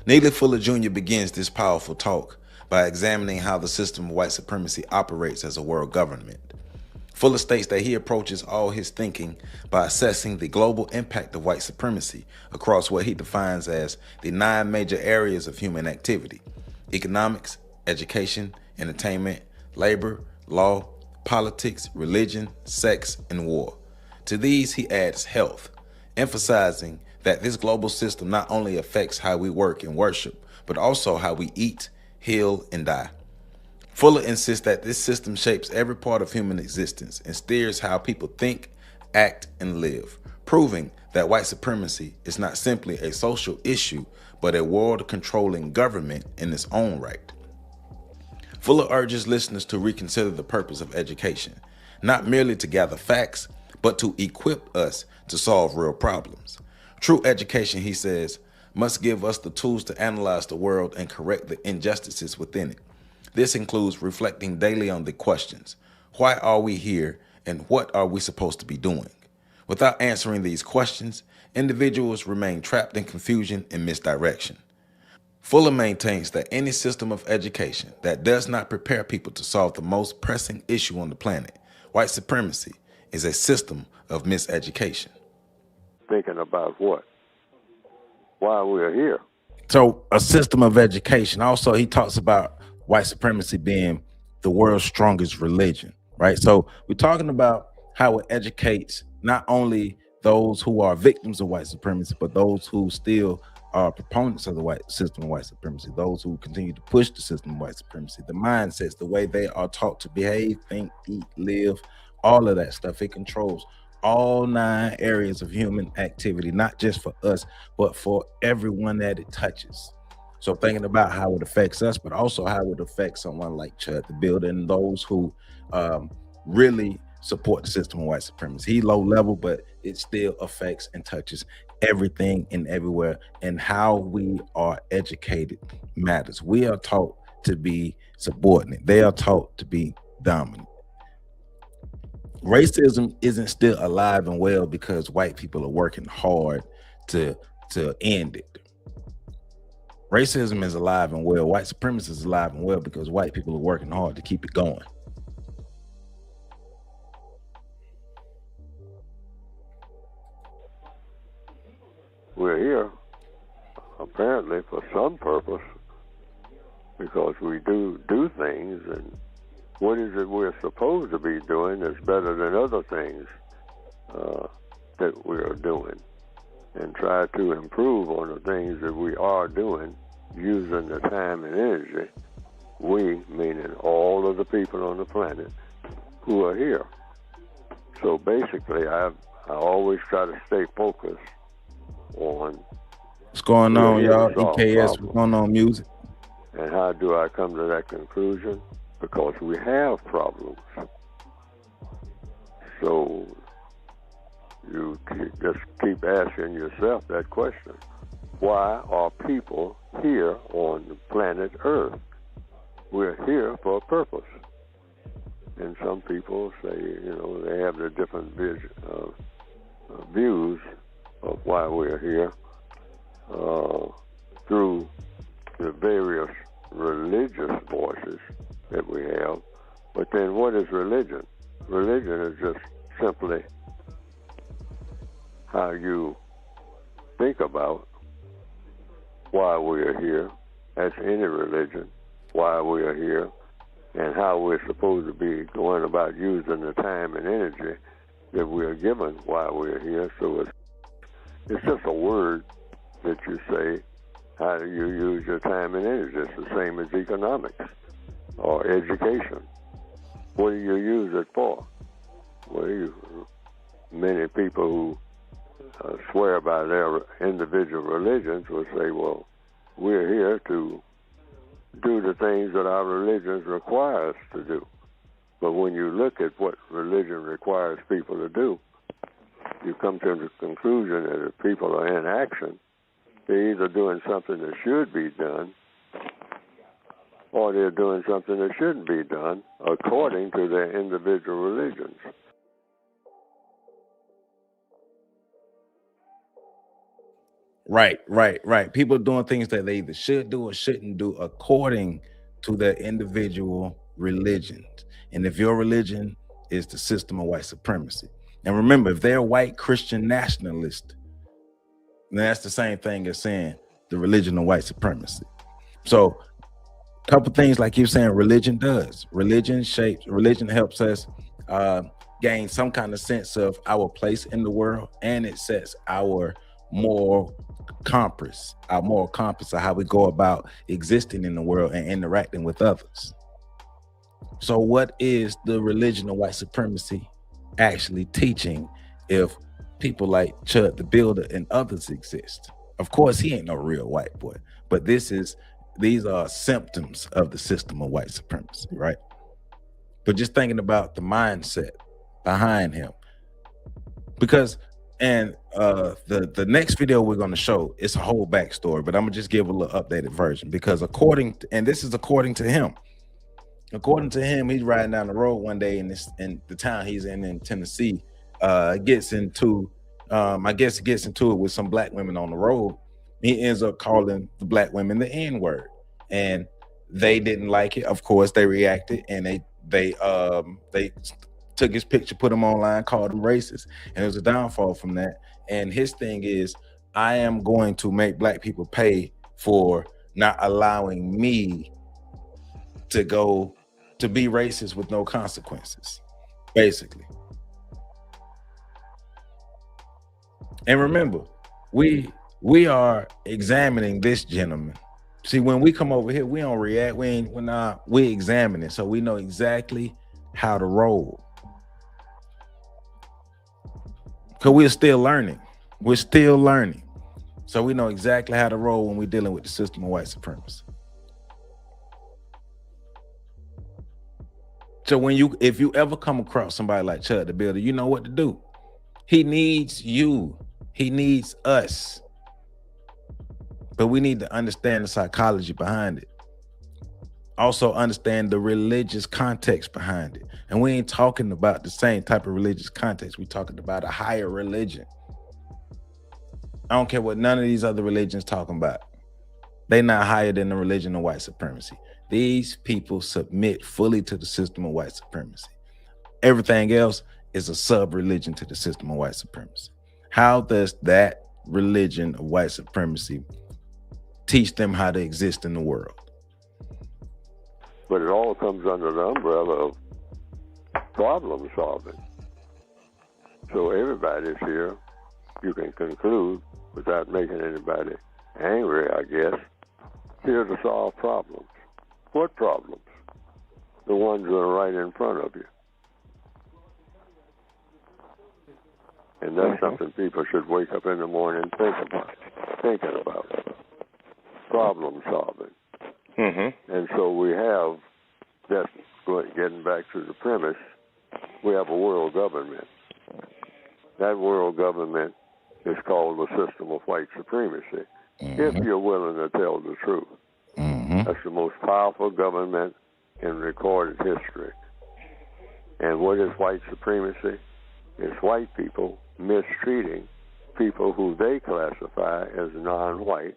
Neely Fuller Jr. begins this powerful talk by examining how the system of white supremacy operates as a world government. Fuller states that he approaches all his thinking by assessing the global impact of white supremacy across what he defines as the 9 major areas of human activity: economics, education, entertainment, labor, law, politics, religion, sex, and war. To these, he adds health, emphasizing that this global system not only affects how we work and worship, but also how we eat, heal, and die. Fuller insists that this system shapes every part of human existence and steers how people think, act, and live, proving that white supremacy is not simply a social issue, but a world-controlling government in its own right. Fuller urges listeners to reconsider the purpose of education, not merely to gather facts, but to equip us to solve real problems. True education, he says, must give us the tools to analyze the world and correct the injustices within it. This includes reflecting daily on the questions: why are we here and what are we supposed to be doing? Without answering these questions, individuals remain trapped in confusion and misdirection. Fuller maintains that any system of education that does not prepare people to solve the most pressing issue on the planet, white supremacy, is a system of miseducation. Thinking about what? Why we're here. So a system of education. Also, he talks about white supremacy being the world's strongest religion, right? So we're talking about how it educates not only those who are victims of white supremacy, but those who still are proponents of the white system of white supremacy, those who continue to push the system of white supremacy, the mindsets, the way they are taught to behave, think, eat, live, all of that stuff. It controls all 9 areas of human activity, not just for us, but for everyone that it touches. So thinking about how it affects us, but also how it would affect someone like Chud the Builder and those who really support the system of white supremacy. He low level, but it still affects and touches everything and everywhere. And how we are educated matters. We are taught to be subordinate. They are taught to be dominant. Racism isn't still alive and well because white people are working hard to end it. Racism is alive and well. White supremacy is alive and well because white people are working hard to keep it going. We're here, apparently, for some purpose, because we do things, and what is it we're supposed to be doing that's better than other things that we are doing, and try to improve on the things that we are doing using the time and energy, we, meaning all of the people on the planet who are here. So basically, I always try to stay focused on what's going on, y'all. EKS, what's going on, music? And how do I come to that conclusion? Because we have problems. So you just keep asking yourself that question. Why are people here on the planet Earth? We're here for a purpose. And some people say, they have their different views of why we're here through the various religious voices that we have. But then what is religion? Religion is just simply how you think about why we're here. That's any religion, why we're here, and how we're supposed to be going about using the time and energy that we're given while we're here. So it's just a word that you say, how do you use your time and energy? It's the same as economics or education. What do you use it for? Many people who swear by their individual religions will say, well, we're here to do the things that our religions require us to do. But when you look at what religion requires people to do, you come to the conclusion that if people are in action, they're either doing something that should be done or they're doing something that shouldn't be done according to their individual religions. Right. People doing things that they either should do or shouldn't do according to their individual religions. And if your religion is the system of white supremacy. And remember, if they're white Christian nationalist, then that's the same thing as saying the religion of white supremacy. So a couple things like you're saying religion does. Religion helps us gain some kind of sense of our place in the world, and it sets our moral compass of how we go about existing in the world and interacting with others. So what is the religion of white supremacy actually teaching if people like Chud the Builder and others exist? Of course, he ain't no real white boy, but these are symptoms of the system of white supremacy, right? But just thinking about the mindset behind him, because the next video we're going to show, it's a whole backstory, but I'm gonna just give a little updated version because according to him, he's riding down the road one day in the town he's in Tennessee, gets into it with some black women on the road. He ends up calling the black women the N-word, and they didn't like it. Of course, they reacted, and they took his picture, put him online, called him racist, and it was a downfall from that. And his thing is, I am going to make black people pay for not allowing me to go to be racist with no consequences, basically. And remember, we are examining this gentleman. See, when we come over here, we don't react. We examine it, so we know exactly how to roll. Because we're still learning. We're still learning. So we know exactly how to roll when we're dealing with the system of white supremacy. So if you ever come across somebody like Chud the Builder, you know what to do. He needs you. He needs us. But we need to understand the psychology behind it. Also understand the religious context behind it. And we ain't talking about the same type of religious context. We're talking about a higher religion. I don't care what none of these other religions talking about. They're not higher than the religion of white supremacy. These people submit fully to the system of white supremacy. Everything else is a sub-religion to the system of white supremacy. How does that religion of white supremacy teach them how to exist in the world? But it all comes under the umbrella of problem solving. So everybody's here, you can conclude, without making anybody angry, I guess, here to solve problems. What problems? The ones that are right in front of you. And that's something people should wake up in the morning thinking about. Problem solving. And so we have, that's getting back to the premise, we have a world government. That world government is called the system of white supremacy, if you're willing to tell the truth. That's the most powerful government in recorded history. And what is white supremacy? It's white people mistreating people who they classify as non-white,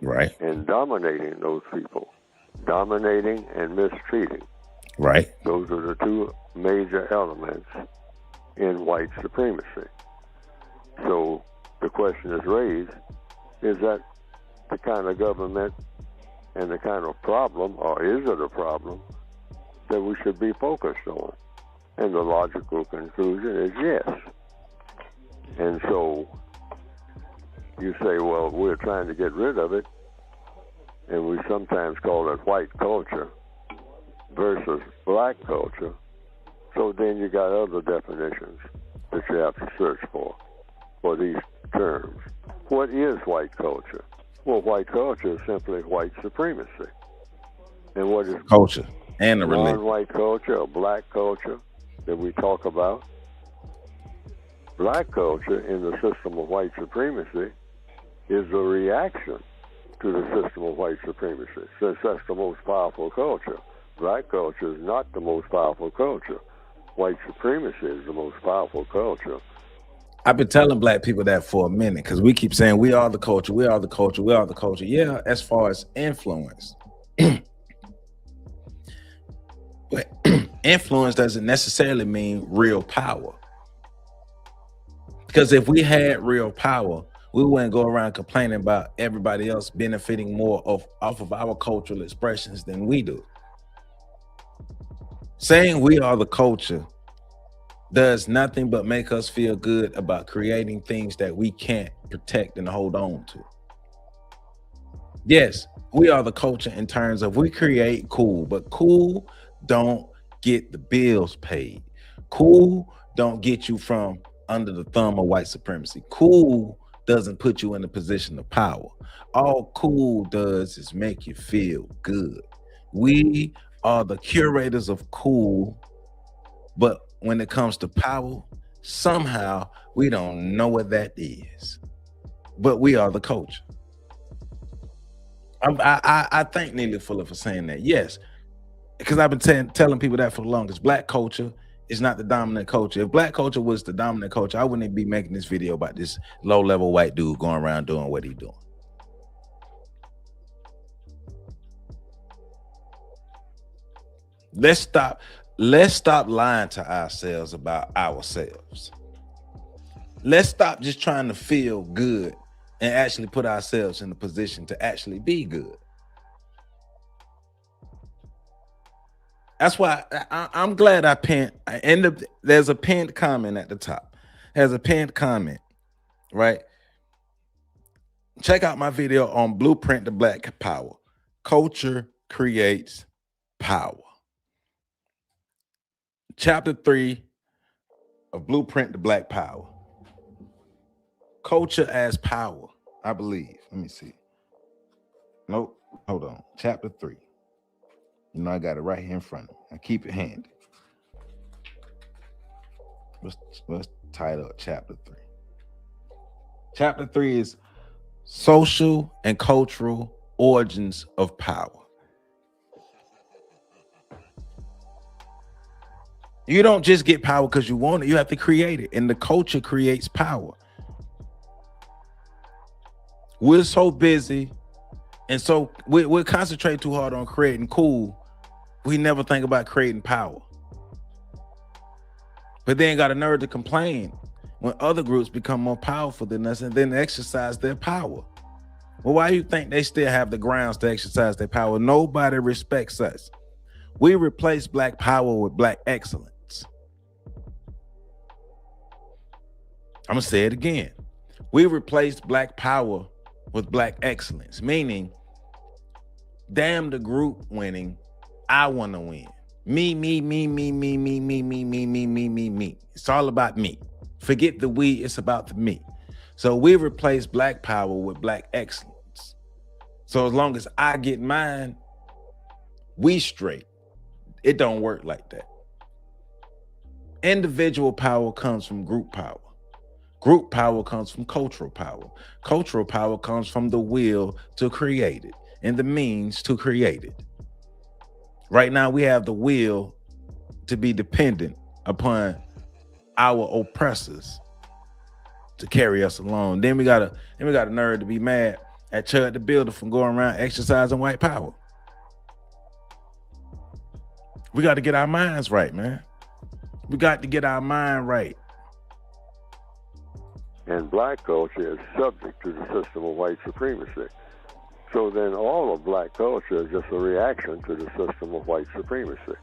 right, and dominating those people. Dominating and mistreating. Right. Those are the two major elements in white supremacy. So the question is raised, is that the kind of government and the kind of problem, or is it a problem, that we should be focused on? And the logical conclusion is yes. And so you say, well, we're trying to get rid of it, and we sometimes call it white culture versus black culture. So then you got other definitions that you have to search for these terms. What is white culture? Well, white culture is simply white supremacy. And what is culture and the religion? Non-white culture or black culture that we talk about? Black culture in the system of white supremacy is a reaction to the system of white supremacy, since that's the most powerful culture. Black culture is not the most powerful culture. White supremacy is the most powerful culture. I've been telling black people that for a minute, because we keep saying we are the culture, we are the culture, we are the culture. Yeah, as far as influence. But influence doesn't necessarily mean real power. Because if we had real power, we wouldn't go around complaining about everybody else benefiting more off of our cultural expressions than we do. Saying we are the culture does nothing but make us feel good about creating things that we can't protect and hold on to. Yes, we are the culture in terms of we create cool, but cool don't get the bills paid. Cool don't get you from under the thumb of white supremacy. Cool doesn't put you in a position of power. All cool does is make you feel good. We are the curators of cool, but when it comes to power, somehow we don't know what that is. But we are the culture. I thank Neely Fuller for saying that. Yes, because I've been telling people that for the longest. Black culture is not the dominant culture. If black culture was the dominant culture, I wouldn't be making this video about this low-level white dude going around doing what he's doing. Let's stop lying to ourselves about ourselves. Let's stop just trying to feel good and actually put ourselves in a position to actually be good. That's why I'm glad I pinned. There's a pinned comment at the top. There's a pinned comment, right? Check out my video on Blueprint to Black Power. Culture creates power. Chapter 3 of Blueprint to Black Power. Culture as power, I believe. Let me see. Nope. Hold on. Chapter 3. You know, I got it right here in front of me. I keep it handy. Let's title up chapter 3. Chapter 3 is social and cultural origins of power. You don't just get power because you want it. You have to create it. And the culture creates power. We're so busy and so we concentrate too hard on creating cool. We never think about creating power. But they ain't got a nerve to complain when other groups become more powerful than us and then exercise their power. Well, why do you think they still have the grounds to exercise their power? Nobody respects us. We replace black power with black excellence. I'm gonna say it again. We replaced black power with black excellence, meaning, damn the group winning, I want to win. Me. It's all about me. Forget the we, it's about the me. So we replace black power with black excellence. So as long as I get mine, we straight. It don't work like that. Individual power comes from group power. Group power comes from cultural power. Cultural power comes from the will to create it and the means to create it. Right now, we have the will to be dependent upon our oppressors to carry us along. Then we got a nerve to be mad at Chud the Builder from going around exercising white power. We got to get our minds right, man. We got to get our mind right. And black culture is subject to the system of white supremacy. So then all of black culture is just a reaction to the system of white supremacy.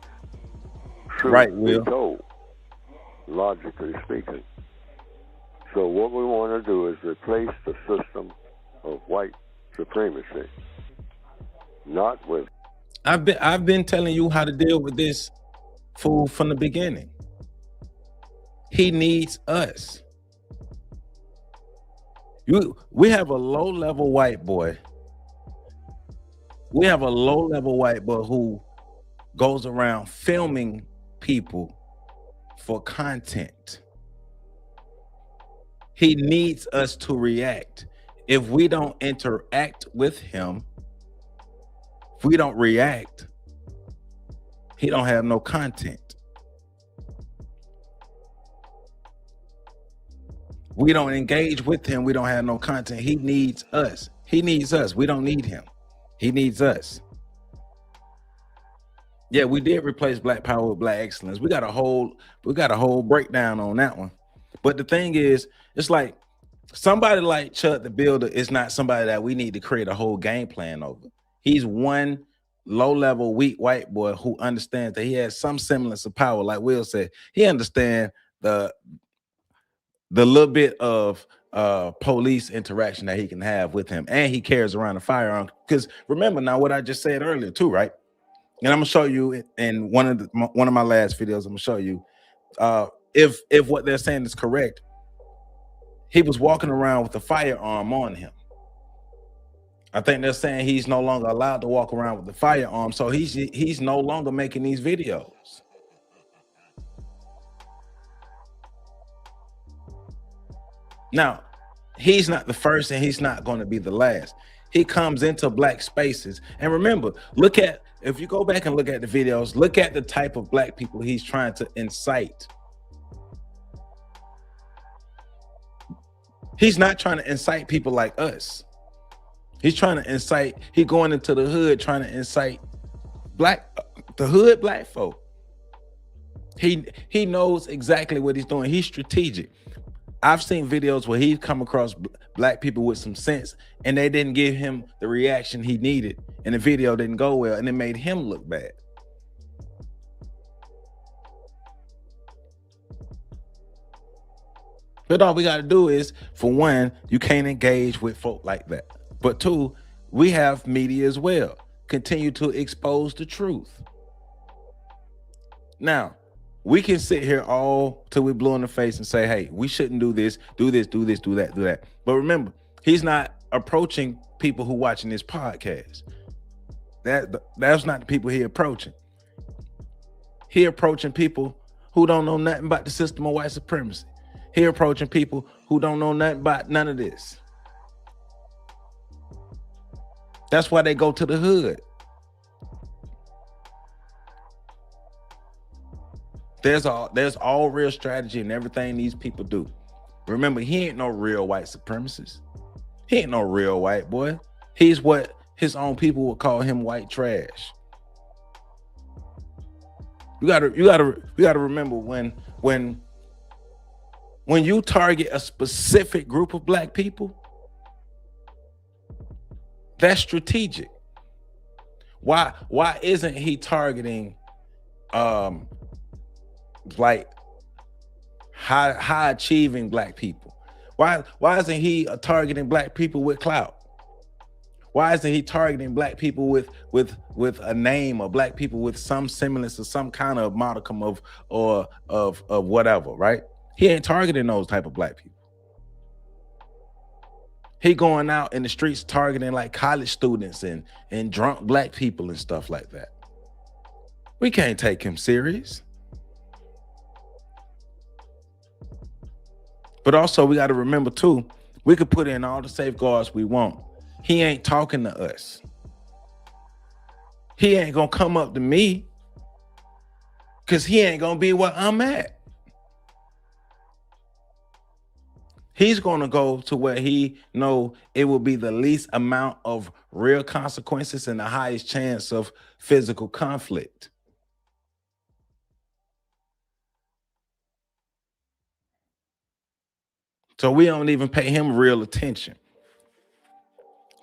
Truth right, Will. be told, logically speaking. So what we want to do is replace the system of white supremacy. Not with... I've been telling you how to deal with this fool from the beginning. He needs us. We have a low-level white boy. We have a low-level white boy who goes around filming people for content. He needs us to react. If we don't interact with him, if we don't react, he don't have no content. We don't engage with him, we don't have no content. He needs us. He needs us. We don't need him. He needs us. Yeah, we did replace black power with black excellence. We got a whole breakdown on that one. But the thing is, it's like somebody like Chud the Builder is not somebody that we need to create a whole game plan over. He's one low-level, weak white boy who understands that he has some semblance of power. Like Will said, he understands the little bit of police interaction that he can have with him, and he carries around a firearm. Because remember now what I just said earlier too, right? And I'm gonna show you in one of my last videos. I'm gonna show you if what they're saying is correct. He was walking around with a firearm on him. I think they're saying he's no longer allowed to walk around with the firearm, so he's no longer making these videos. Now, he's not the first and he's not going to be the last. He comes into black spaces. And remember, if you go back and look at the videos, look at the type of black people he's trying to incite. He's not trying to incite people like us. He's trying to incite, he going into the hood trying to incite the hood black folk. He knows exactly what he's doing. He's strategic. I've seen videos where he's come across black people with some sense and they didn't give him the reaction he needed and the video didn't go well and it made him look bad. But all we got to do is, for one, you can't engage with folk like that. But two, we have media as well. Continue to expose the truth. Now, We can sit here all till we blue in the face and say, hey, we shouldn't do this, do this, do this, do that, do that. But remember, he's not approaching people who watching this podcast. That's not the people he approaching. He approaching people who don't know nothing about the system of white supremacy. He approaching people who don't know nothing about none of this. That's why they go to the hood. There's all real strategy in everything these people do. Remember, he ain't no real white supremacist. He ain't no real white boy. He's what his own people would call him, white trash. You gotta remember when you target a specific group of black people, that's strategic. Why isn't he targeting like high achieving black people? Why isn't he targeting black people with clout? Why isn't he targeting black people with a name, or black people with some semblance or some kind of modicum of whatever, right? He ain't targeting those type of black people. He going out in the streets targeting like college students and drunk black people and stuff like that. We can't take him serious. But also we got to remember too, we could put in all the safeguards we want. He ain't talking to us. He ain't gonna come up to me because he ain't gonna be where I'm at. He's gonna go to where he know it will be the least amount of real consequences and the highest chance of physical conflict. So we don't even pay him real attention.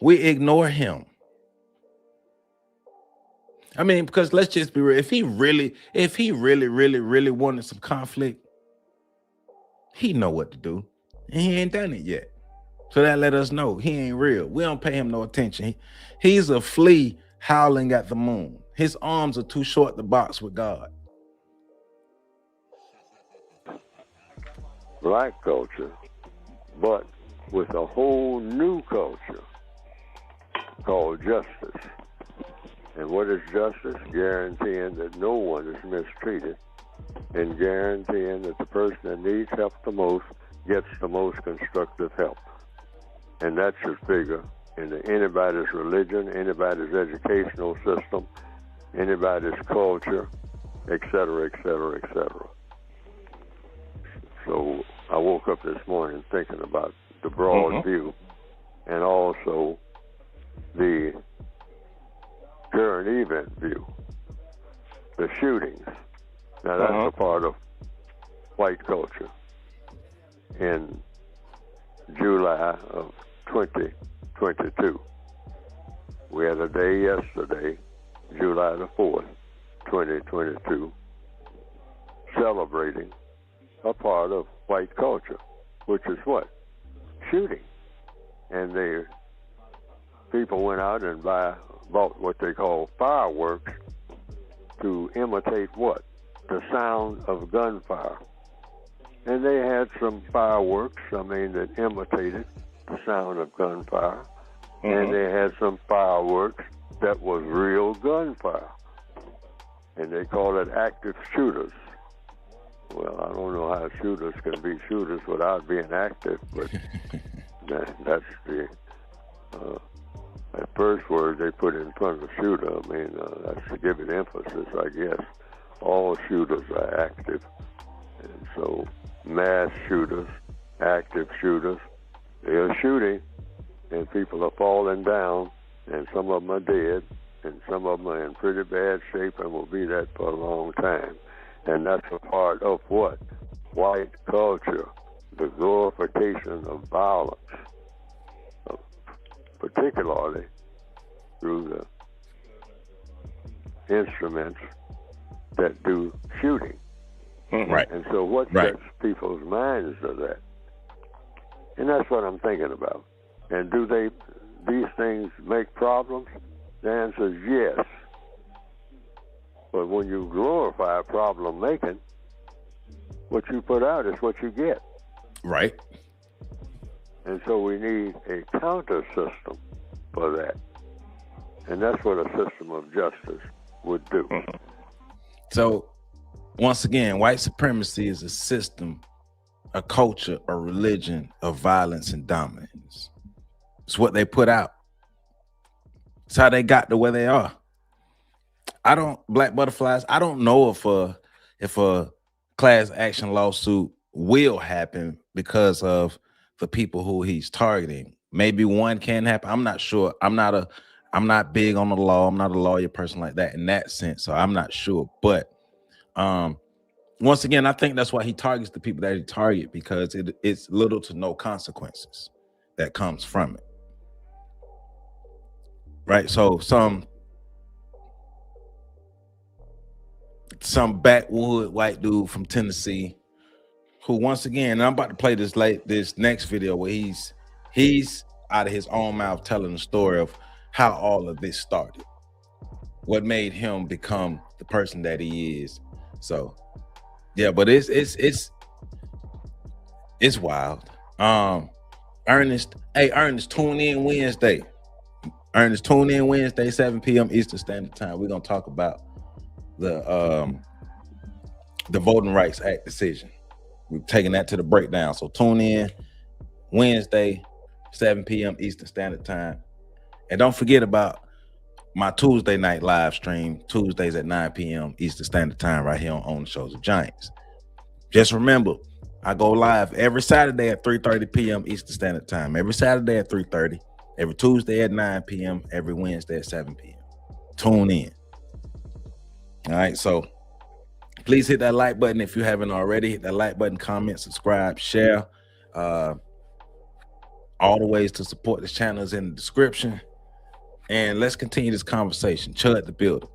We ignore him. I mean, because let's just be real. If he really wanted some conflict, he know what to do. And he ain't done it yet. So that let us know he ain't real. We don't pay him no attention. He's a flea howling at the moon. His arms are too short to box with God. Black culture, but with a whole new culture called justice. And what is justice? Guaranteeing that no one is mistreated and guaranteeing that the person that needs help the most gets the most constructive help. And that's just bigger into anybody's religion, anybody's educational system, anybody's culture, et cetera, et cetera, et cetera. So I woke up this morning thinking about the broad view and also the current event view, the shootings. Now that's a part of white culture. In July of 2022, we had a day yesterday, July the 4th, 2022, celebrating a part of white culture, which is what? Shooting. And the people went out and bought what they call fireworks to imitate what? The sound of gunfire. And they had some fireworks, that imitated the sound of gunfire. And they had some fireworks that was real gunfire. And they call it active shooters. Well, I don't know how shooters can be shooters without being active, but that's the that first word they put in front of shooter. That's to give it emphasis, I guess. All shooters are active. And so mass shooters, active shooters, they're shooting, and people are falling down, and some of them are dead, and some of them are in pretty bad shape and will be that for a long time. And that's a part of what? White culture, the glorification of violence, particularly through the instruments that do shooting. Right. And so what sets people's minds to that? And that's what I'm thinking about. And do these things make problems? The answer is yes. But when you glorify problem making, what you put out is what you get. Right. And so we need a counter system for that. And that's what a system of justice would do. So, once again, white supremacy is a system, a culture, a religion of violence and dominance. It's what they put out. It's how they got to where they are. Black butterflies, I don't know if a class action lawsuit will happen because of the people who he's targeting. Maybe one can happen. I'm not sure. I'm not big on the law. I'm not a lawyer person like that in that sense. So I'm not sure. But once again, I think that's why he targets the people that he targets, because it's little to no consequences that comes from it. Right. So some backwood white dude from Tennessee who, once again, and I'm about to play this next video where he's out of his own mouth telling the story of how all of this started, what made him become the person that he is. So yeah, but it's wild. Ernest, tune in Wednesday. Ernest, tune in Wednesday, 7 p.m. Eastern Standard Time. We're gonna talk about the Voting Rights Act decision. We're taking that to the breakdown. So tune in Wednesday, 7 p.m. Eastern Standard Time. And don't forget about my Tuesday night live stream, Tuesdays at 9 p.m. Eastern Standard Time, right here on the Shows of Giants. Just remember, I go live every Saturday at 3:30 p.m. Eastern Standard Time. Every Saturday at 3:30, every Tuesday at 9 p.m., every Wednesday at 7 p.m. Tune in. All right, so please hit that like button if you haven't already. Hit that like button, comment, subscribe, share. All the ways to support this channel is in the description. And let's continue this conversation. Chud the Builder.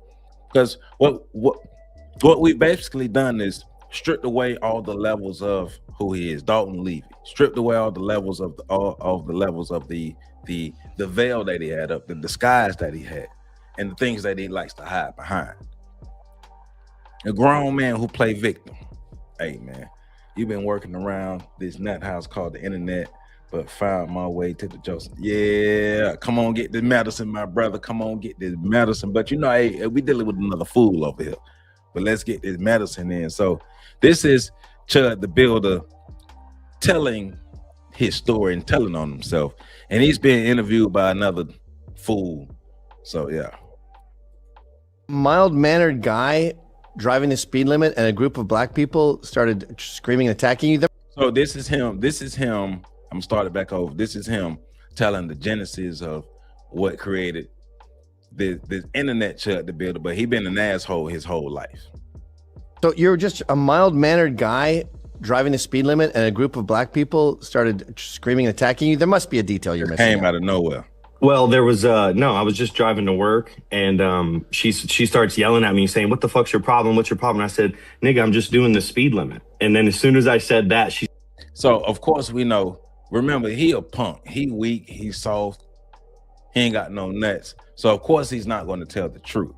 Because what we've basically done is stripped away all the levels of who he is, Dalton Levy. Stripped away all the levels of the veil that he had up, the disguise that he had, and the things that he likes to hide behind. A grown man who play victim. Hey man, you've been working around this nut house called the internet, but found my way to the Joseph. Yeah, come on, get this medicine, my brother. Come on, get this medicine. But you know, hey, we dealing with another fool over here. But let's get this medicine in. So this is Chud the Builder telling his story and telling on himself. And he's being interviewed by another fool. So yeah. Mild-mannered guy driving the speed limit, and a group of black people started screaming and attacking you. So this is him. I'm gonna start it back over. This is him telling the genesis of what created the internet Chud the Builder, but he been an asshole his whole life. So you're just a mild-mannered guy driving the speed limit, and a group of black people started screaming and attacking you. There must be a detail you're missing. Came out of nowhere. Well, there was no, I was just driving to work, and she starts yelling at me saying, "What the fuck's your problem? What's your problem?" And I said, "Nigga, I'm just doing the speed limit." And then as soon as I said that, so of course we know, remember, he a punk, he weak, he's soft, he ain't got no nuts. So of course he's not going to tell the truth.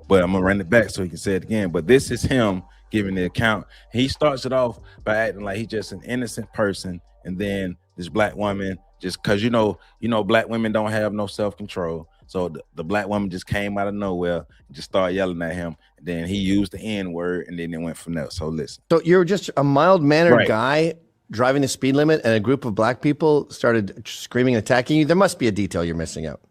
But I'm gonna run it back so he can say it again. But this is him giving the account. He starts it off by acting like he's just an innocent person, and then this black woman, just because you know black women don't have no self-control, so the black woman just came out of nowhere and just started yelling at him, and then he used the N-word, and then it went from there. So listen. So you're just a mild-mannered guy driving the speed limit, and a group of black people started screaming and attacking you. There must be a detail you're missing out.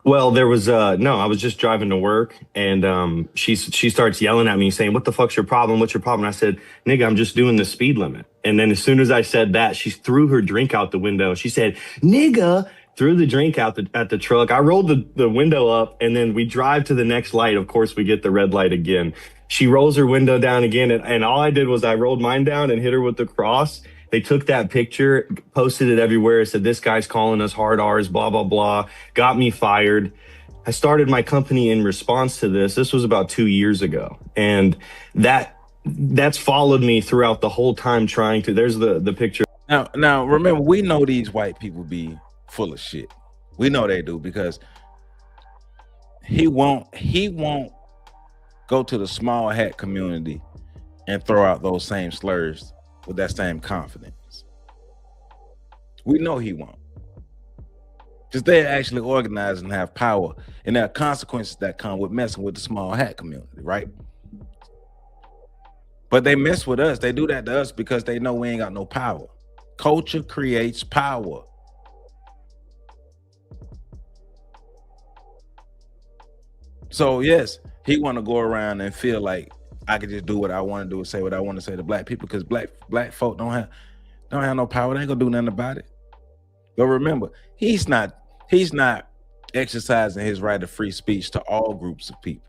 Well, there was no, I was just driving to work, and she starts yelling at me saying, "What the fuck's your problem? What's your problem?" And I said, "Nigga, I'm just doing the speed limit." And then as soon as I said that, she threw her drink out the window. She said, "Nigga," threw the drink out at the truck. I rolled the window up, and then we drive to the next light. Of course, we get the red light again. She rolls her window down again, and all I did was I rolled mine down and hit her with the cross. They took that picture, posted it everywhere, said, "This guy's calling us hard R's, blah, blah, blah," got me fired. I started my company in response to this. This was about 2 years ago. And that's followed me throughout the whole time trying to, there's the picture. Now, remember, we know these white people be full of shit. We know they do, because he won't go to the small hat community and throw out those same slurs with that same confidence. We know he won't. Because they're actually organized and have power, and there are consequences that come with messing with the small hat community, right? But they mess with us. They do that to us because they know we ain't got no power. Culture creates power. So yes, he want to go around and feel like I could just do what I want to do and say what I want to say to black people, because black folk don't have no power. They ain't gonna do nothing about it. But remember, he's not exercising his right of free speech to all groups of people.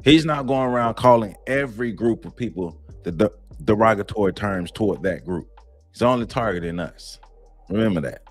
He's not going around calling every group of people the derogatory terms toward that group. He's only targeting us. Remember that.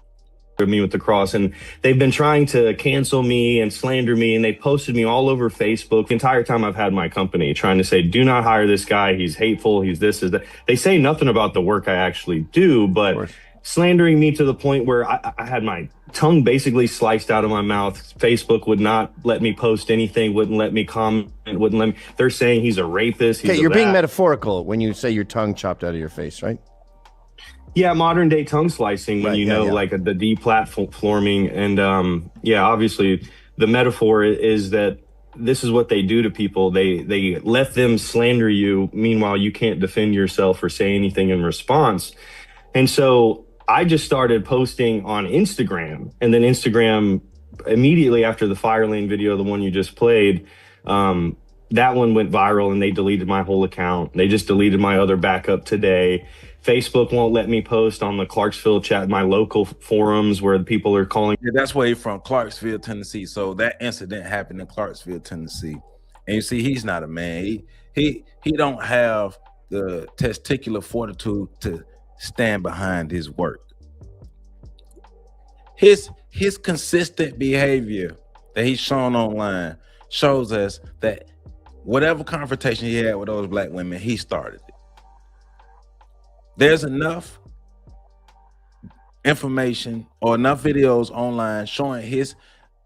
Me with the cross, and they've been trying to cancel me and slander me, and they posted me all over Facebook the entire time I've had my company, trying to say, do not hire this guy, he's hateful, he's this, is that. They say nothing about the work I actually do, but slandering me to the point where I had my tongue basically sliced out of my mouth. Facebook would not let me post anything, wouldn't let me comment, wouldn't let me. They're saying he's a rapist. Okay, you're being metaphorical when you say your tongue chopped out of your face, right? Yeah, modern day tongue slicing, when like the deplatforming. And yeah, obviously the metaphor is that this is what they do to people. They let them slander you. Meanwhile, you can't defend yourself or say anything in response. And so I just started posting on Instagram, and then Instagram immediately after the fire lane video, the one you just played, that one went viral and they deleted my whole account. They just deleted my other backup today. Facebook won't let me post on the Clarksville chat, my local forums where people are calling. Yeah, that's where he's from, Clarksville, Tennessee. So that incident happened in Clarksville, Tennessee. And you see, he's not a man. He don't have the testicular fortitude to stand behind his work. His consistent behavior that he's shown online shows us that whatever confrontation he had with those black women, he started it. There's enough information or enough videos online showing his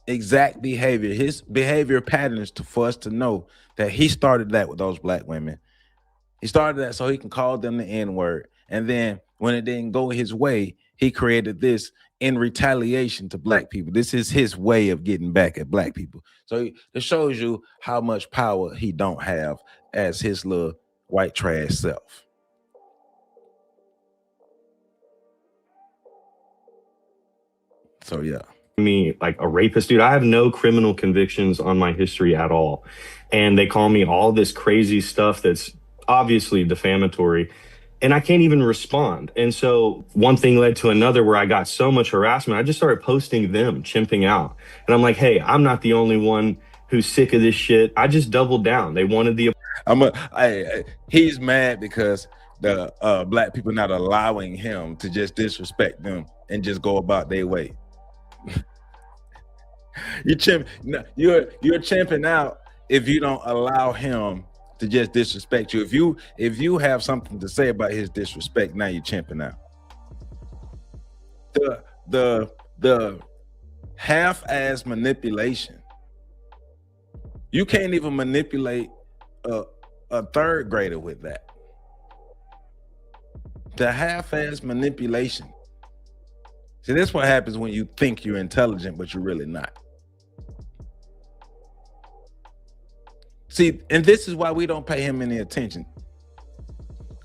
exact behavior, his behavior patterns for us to know that he started that with those black women. He started that so he can call them the N-word. And then when it didn't go his way, he created this in retaliation to black people. This is his way of getting back at black people. So it shows you how much power he don't have as his little white trash self. So yeah. Me like a rapist, dude. I have no criminal convictions on my history at all. And they call me all this crazy stuff that's obviously defamatory. And I can't even respond. And so one thing led to another where I got so much harassment, I just started posting them, chimping out. And I'm like, hey, I'm not the only one who's sick of this shit. I just doubled down. They wanted the... He's mad because the black people not allowing him to just disrespect them and just go about their way. You're champing out if you don't allow him to just disrespect you. If you have something to say about his disrespect, now you're champing out. The half-ass manipulation. You can't even manipulate a third grader with that. The half-ass manipulation. See, that's what happens when you think you're intelligent, but you're really not. See, and this is why we don't pay him any attention.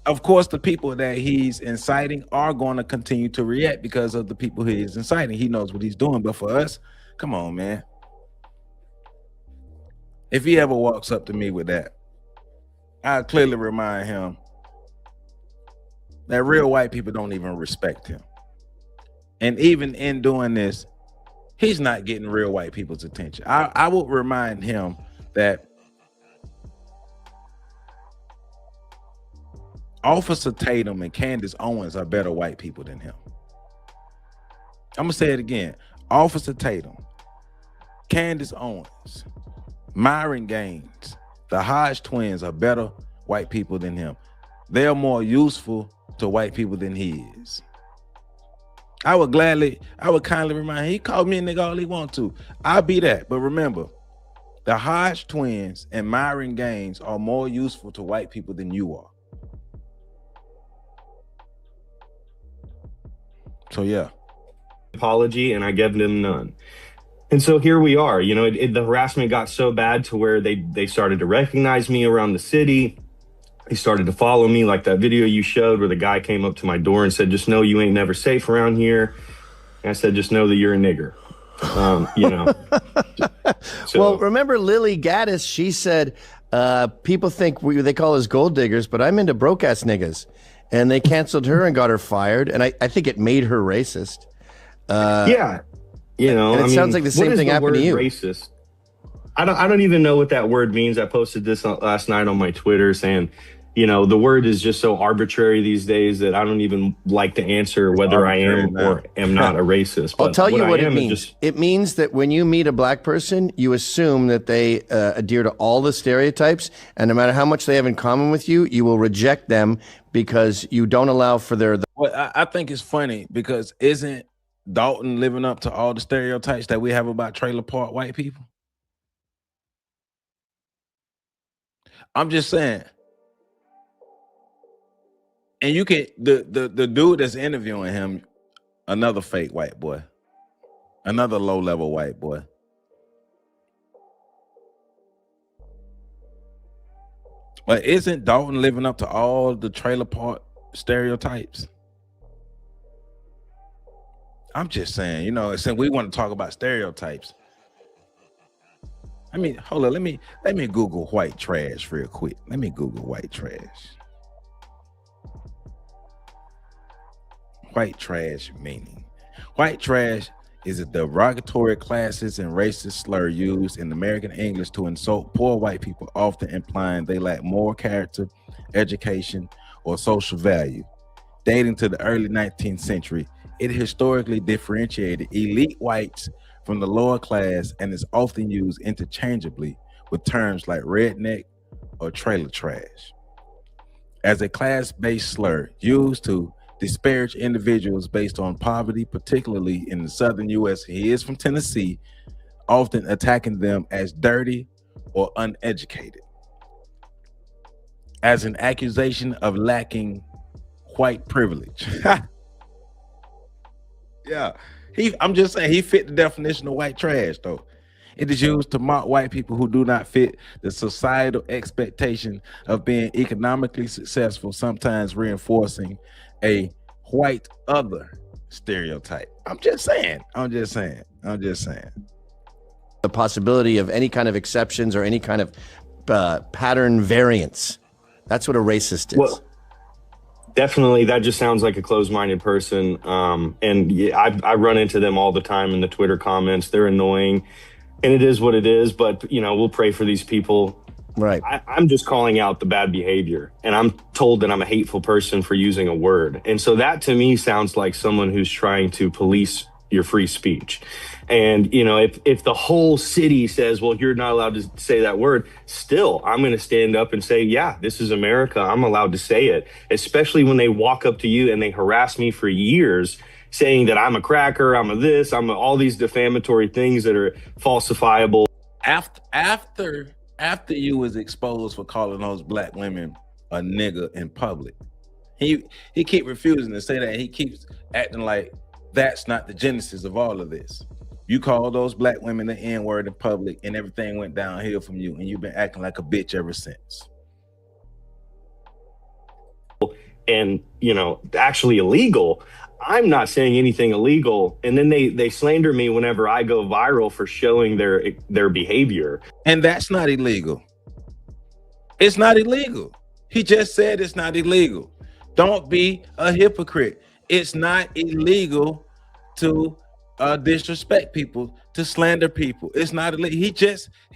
Of course, the people that he's inciting are going to continue to react because of the people he is inciting. He knows what he's doing. But for us, come on, man. If he ever walks up to me with that, I'll clearly remind him that real white people don't even respect him. And even in doing this, he's not getting real white people's attention. I will remind him that Officer Tatum and Candace Owens are better white people than him. I'm gonna say it again. Officer Tatum, Candace Owens, Myron Gaines, the Hodge twins are better white people than him. They are more useful to white people than he is. I would kindly remind him, he called me a nigga all he wants to. I'll be that. But remember, The Hodge twins and Myron Gaines are more useful to white people than you are. So yeah. Apology, and I gave them none. And so here we are. You know, the harassment got so bad to where they started to recognize me around the city. They started to follow me, like that video you showed where the guy came up to my door and said, "Just know you ain't never safe around here." And I said, "Just know that you're a nigger." You know. So, well, remember Lily Gaddis? She said, people think they call us gold diggers, but I'm into broke ass niggas. And they canceled her and got her fired. And I think it made her racist. yeah. You know, and it sounds like the same thing happened to you. Racist. I don't even know what that word means. I posted this last night on my Twitter saying, you know, the word is just so arbitrary these days that I don't even like to answer whether I am or am not a racist. I'll tell you what it means. It means that when you meet a black person, you assume that they adhere to all the stereotypes, and no matter how much they have in common with you, you will reject them because you don't allow for their. Well, I think it's funny because isn't Dalton living up to all the stereotypes that we have about trailer park white people? I'm just saying. And you can the dude that's interviewing him, another fake white boy, another low-level white boy. But isn't Dalton living up to all the trailer park stereotypes? I'm just saying, you know, since we want to talk about stereotypes. I mean, hold on, let me Google white trash real quick. Let me Google white trash. White trash meaning. White trash is a derogatory classist and racist slur used in American English to insult poor white people, often implying they lack moral character, education, or social value. Dating to the early 19th century, it historically differentiated elite whites from the lower class and is often used interchangeably with terms like redneck or trailer trash. As a class-based slur used to disparage individuals based on poverty, particularly in the southern U.S. He is from Tennessee, often attacking them as dirty or uneducated, as an accusation of lacking white privilege. Yeah, I'm just saying he fit the definition of white trash, though. It is used to mock white people who do not fit the societal expectation of being economically successful, sometimes reinforcing a white other stereotype. I'm just saying. The possibility of any kind of exceptions or any kind of pattern variance. That's what a racist is. Well, definitely, that just sounds like a closed-minded person. And yeah, I run into them all the time in the Twitter comments. They're annoying. And it is what it is, but, you know, we'll pray for these people. Right. I'm just calling out the bad behavior, and I'm told that I'm a hateful person for using a word. And so that to me sounds like someone who's trying to police your free speech. And, you know, if the whole city says, well, you're not allowed to say that word, still, I'm going to stand up and say, yeah, this is America. I'm allowed to say it, especially when they walk up to you and they harass me for years, saying that I'm a cracker, I'm a this, I'm all these defamatory things that are falsifiable. After you was exposed for calling those black women a nigger in public, he keep refusing to say that. He keeps acting like that's not the genesis of all of this. You called those black women the N-word in public and everything went downhill from you, and you've been acting like a bitch ever since. And, you know, actually illegal. I'm not saying anything illegal. And then they slander me whenever I go viral for showing their behavior. And that's not illegal. It's not illegal. He just said it's not illegal. Don't be a hypocrite. It's not illegal to disrespect people, to slander people. It's not illegal. He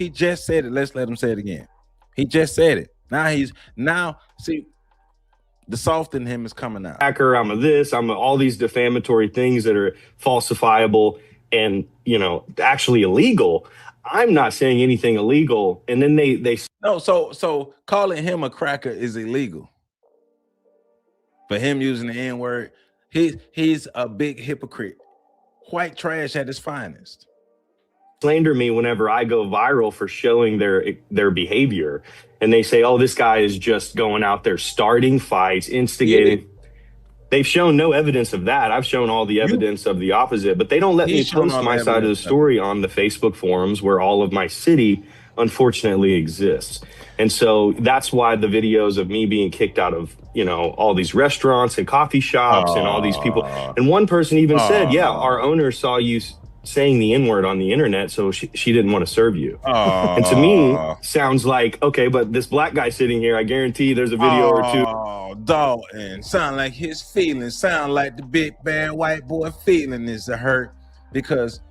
just said it. Let's let him say it again. He just said it. Now see, the soft in him is coming out. Hacker, I'm a this, I'm a, all these defamatory things that are falsifiable and, you know, actually illegal. I'm not saying anything illegal. And then they no, so calling him a cracker is illegal. For him using the N-word, he's a big hypocrite. White trash at his finest. slander me whenever I go viral for showing their behavior. And they say, oh, this guy is just going out there starting fights, instigating. They've shown no evidence of that. I've shown all the evidence of the opposite, but they don't let me post my side of the story on the Facebook forums where all of my city unfortunately exists. And so that's why the videos of me being kicked out of, you know, all these restaurants and coffee shops and all these people. And one person even said, yeah, our owner saw you saying the N-word on the internet, so she didn't want to serve you. And to me, sounds like, okay, but this black guy sitting here, I guarantee there's a video or two. Oh, Dalton, sound like his feelings, sound like the big bad white boy feeling is hurt because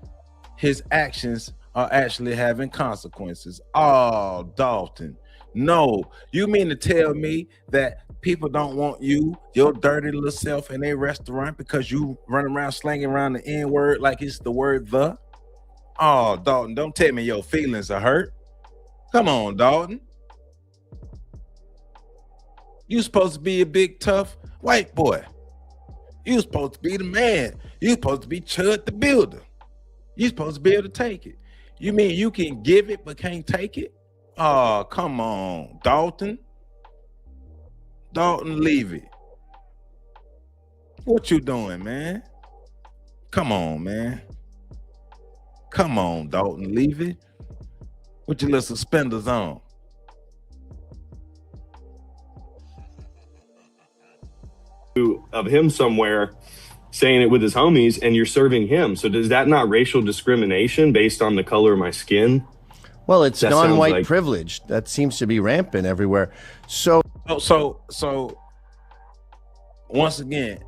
his actions are actually having consequences. Oh, Dalton, no, you mean to tell me that people don't want you, your dirty little self, in a restaurant because you run around slanging around the N-word like it's the word the? Oh, Dalton, don't tell me your feelings are hurt. Come on, Dalton. You supposed to be a big, tough white boy. You supposed to be the man. You supposed to be Chud the builder. You supposed to be able to take it. You mean you can give it but can't take it? Oh, come on, Dalton. Dalton, leave it. What you doing, man? Come on, man. Come on, Dalton, leave it. With your little suspenders on. Of him somewhere saying it with his homies, and you're serving him. So does that not racial discrimination based on the color of my skin? Well, it's non-white privilege that seems to be rampant everywhere. So once again,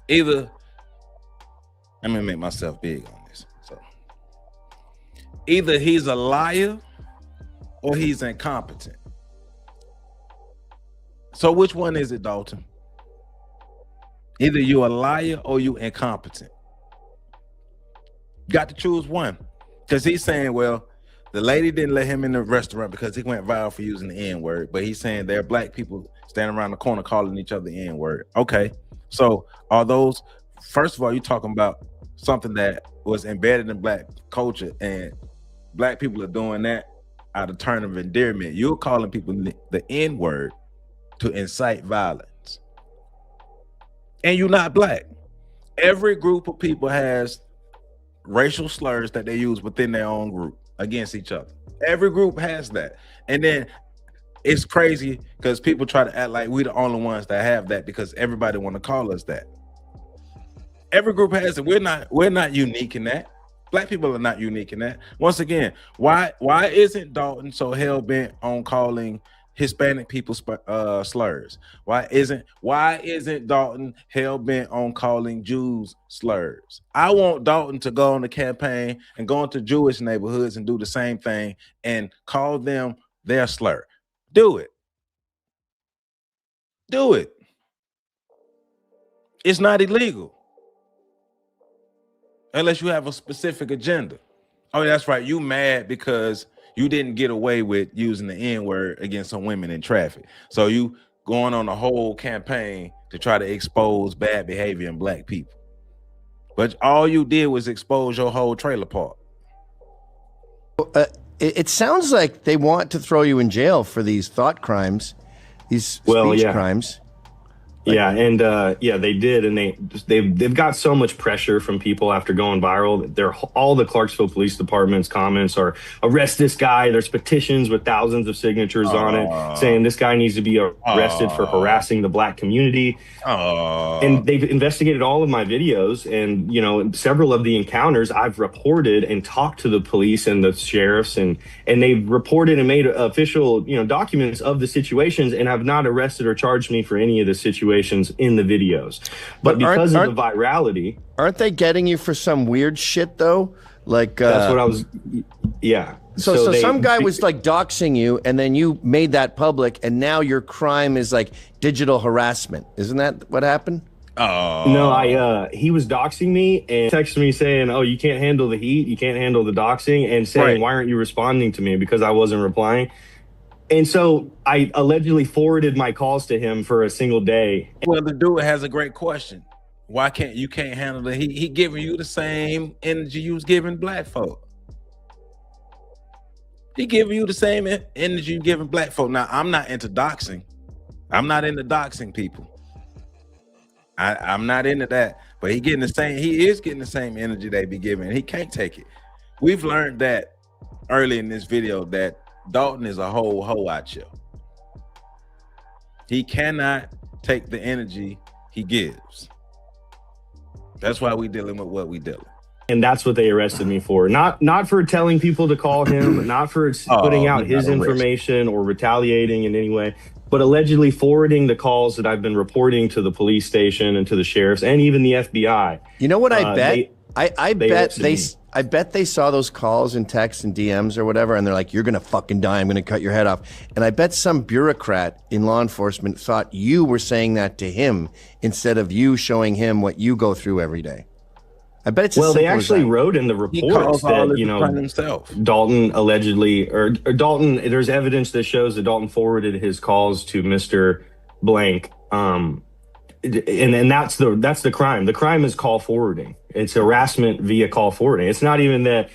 either I'm gonna make myself big on this. So either he's a liar or he's incompetent. So which one is it, Dalton? Either you a liar or you incompetent. Got to choose one. Because he's saying, well, the lady didn't let him in the restaurant because he went viral for using the N-word. But he's saying there are black people standing around the corner calling each other the N-word. Okay. So are those, first of all, you're talking about something that was embedded in black culture, and black people are doing that out of term of endearment. You're calling people the N-word to incite violence. And you're not black. Every group of people has racial slurs that they use within their own group against each other. Every group has that. And then it's crazy because people try to act like we're the only ones that have that because everybody want to call us that. Every group has it. We're not unique in that. Black people are not unique in that. Once again, why isn't Dalton so hell-bent on calling Hispanic people slurs? Why isn't Dalton hell-bent on calling Jews slurs? I want Dalton to go on the campaign and go into Jewish neighborhoods and do the same thing and call them their slur. Do it. Do it. It's not illegal. Unless you have a specific agenda. Oh, that's right. You mad because you didn't get away with using the N-word against some women in traffic. So you going on a whole campaign to try to expose bad behavior in black people. But all you did was expose your whole trailer park. It sounds like they want to throw you in jail for these thought crimes, these speech crimes. Yeah, and they did, and they've got so much pressure from people after going viral. All the Clarksville Police Department's comments are arrest this guy. There's petitions with thousands of signatures on it saying this guy needs to be arrested for harassing the black community. And they've investigated all of my videos, and you know, several of the encounters I've reported and talked to the police and the sheriffs, and they've reported and made official documents of the situations, and have not arrested or charged me for any of the situations in the videos. But because of the virality, aren't they getting you for some weird shit though? Like that's what I was. Yeah. So some guy was like doxing you, and then you made that public, and now your crime is like digital harassment. Isn't that what happened? No, he was doxing me and texted me saying, "Oh, you can't handle the heat, you can't handle the doxing," and saying, "Why aren't you responding to me?" Because I wasn't replying. And so I allegedly forwarded my calls to him for a single day. Well, the dude has a great question. Why can't you handle it? He giving you the same energy you was giving black folk. He giving you the same energy you giving black folk. Now, I'm not into doxing. I'm not into doxing people. I'm not into that. But he is getting the same energy they be giving. He can't take it. We've learned that early in this video that Dalton is a whole hoe out here. He cannot take the energy he gives. That's why we dealing with what we dealing. And that's what they arrested me for. Not for telling people to call him, not for putting out his information or retaliating in any way, but allegedly forwarding the calls that I've been reporting to the police station and to the sheriffs and even the FBI. You know what I bet? I bet they saw those calls and texts and DMs or whatever, and they're like, "You're gonna fucking die. I'm gonna cut your head off." And I bet some bureaucrat in law enforcement thought you were saying that to him instead of you showing him what you go through every day. I bet it's they actually wrote in the reports that Dalton allegedly or Dalton. There's evidence that shows that Dalton forwarded his calls to Mr. Blank, and that's the crime. The crime is call forwarding. It's harassment via call forwarding. It's not even that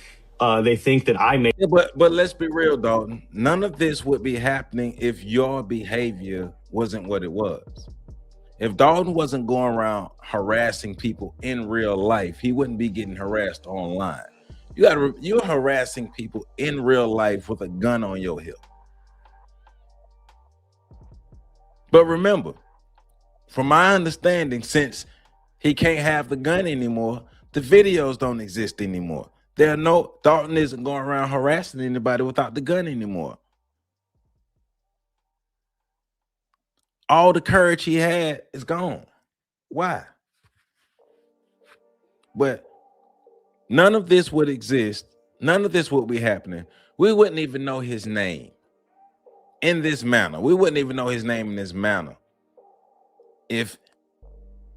they think that I made. Yeah, but let's be real, Dalton. None of this would be happening if your behavior wasn't what it was. If Dalton wasn't going around harassing people in real life, he wouldn't be getting harassed online. You're harassing people in real life with a gun on your hip. But remember, from my understanding, since he can't have the gun anymore, the videos don't exist anymore. Dalton isn't going around harassing anybody without the gun anymore. All the courage he had is gone. Why? But none of this would exist. None of this would be happening. We wouldn't even know his name in this manner. We wouldn't even know his name in this manner if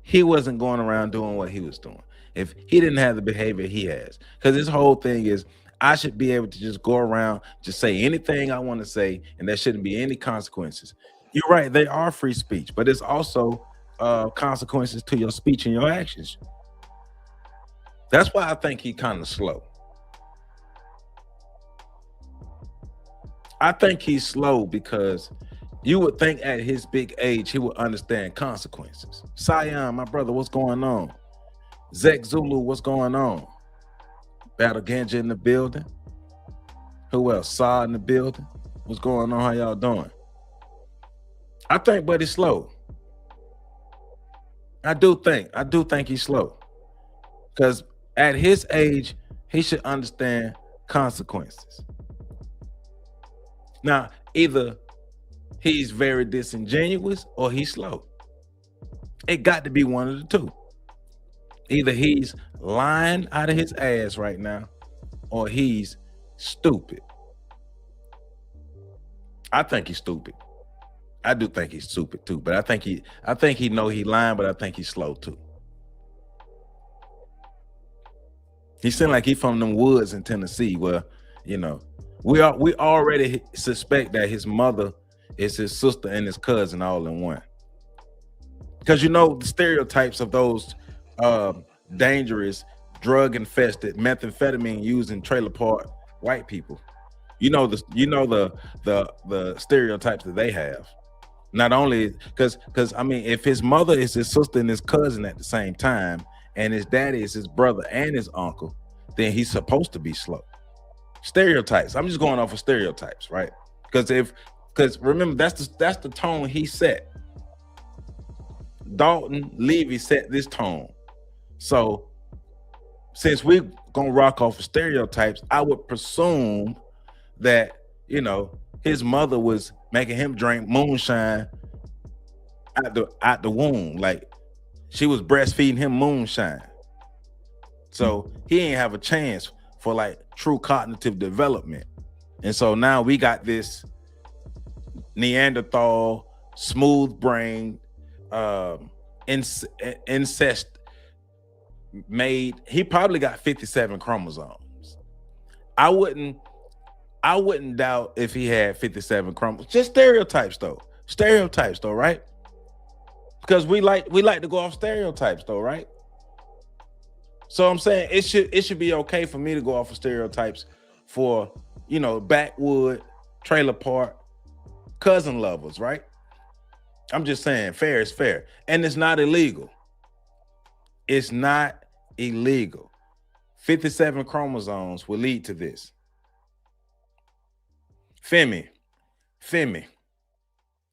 he wasn't going around doing what he was doing. If he didn't have the behavior he has. Because this whole thing is, I should be able to just go around, just say anything I want to say, and there shouldn't be any consequences. You're right, they are free speech, but it's also consequences to your speech and your actions. That's why I think he's kind of slow. I think he's slow because you would think at his big age, he would understand consequences. Sion, my brother, what's going on? Zek Zulu, what's going on? Battle Ganja in the building. Who else? Saw in the building. What's going on? How y'all doing? I think Buddy's slow. I do think he's slow. Because at his age, he should understand consequences. Now, either he's very disingenuous or he's slow. It got to be one of the two. Either he's lying out of his ass right now or he's stupid. I think he's stupid. I do think he's stupid too, but I think he know he lying, but I think he's slow too. He seemed like he from them woods in Tennessee where, you know, we already suspect that his mother is his sister and his cousin all in one. Because you know the stereotypes of those dangerous, drug-infested, methamphetamine using trailer park white people. You know the stereotypes that they have. Not only because I mean, if his mother is his sister and his cousin at the same time, and his daddy is his brother and his uncle, then he's supposed to be slow. Stereotypes. I'm just going off of stereotypes, right? Because remember, that's the tone he set. Dalton Levy set this tone. So since we're gonna rock off of stereotypes, I would presume that, you know, his mother was making him drink moonshine out the womb. Like she was breastfeeding him moonshine. So he ain't have a chance for like true cognitive development. And so now we got this Neanderthal, smooth brain, incest made. He probably got 57 chromosomes. I wouldn't doubt if he had 57 chromosomes. Just stereotypes though, right? Because we like to go off stereotypes though, right? So I'm saying it should be okay for me to go off of stereotypes for you know, backwood, trailer park, cousin lovers, right? I'm just saying, fair is fair. And it's not illegal. It's not illegal. 57 chromosomes will lead to this. Femi.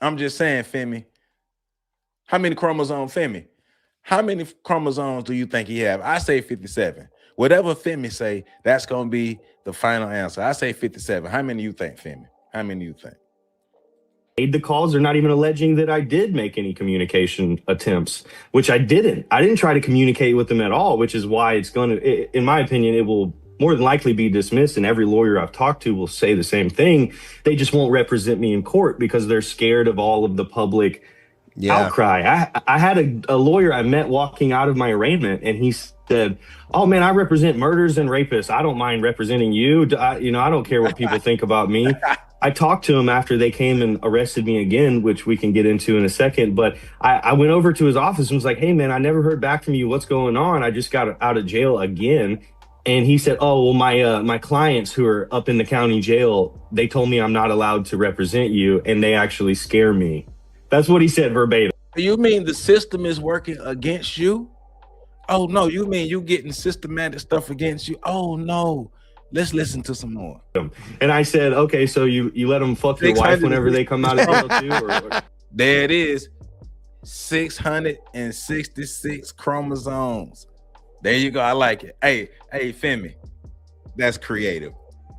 I'm just saying, Femi. How many chromosomes, Femi? How many chromosomes do you think he have? I say 57. Whatever Femi say, that's going to be the final answer. I say 57. How many you think, Femi? How many you think? Made the calls. They're not even alleging that I did make any communication attempts, which I didn't. I didn't try to communicate with them at all, which is why it's going to, in my opinion, it will more than likely be dismissed. And every lawyer I've talked to will say the same thing. They just won't represent me in court because they're scared of all of the public outcry. I had a lawyer I met walking out of my arraignment, and he said, "Oh man, I represent murderers and rapists. I don't mind representing you. I don't care what people think about me." I talked to him after they came and arrested me again, which we can get into in a second. But I went over to his office and was like, "Hey man, I never heard back from you. What's going on? I just got out of jail again." And he said, "Oh, well, my clients who are up in the county jail, they told me I'm not allowed to represent you, and they actually scare me." That's what he said verbatim. You mean the system is working against you? Oh no, you mean you getting systematic stuff against you? Oh no. Let's listen to some more. And I said, "Okay, so you let them fuck your wife whenever they come out of jail too?" Or? There it is. 666 chromosomes. There you go. I like it. Hey, Femi, that's creative.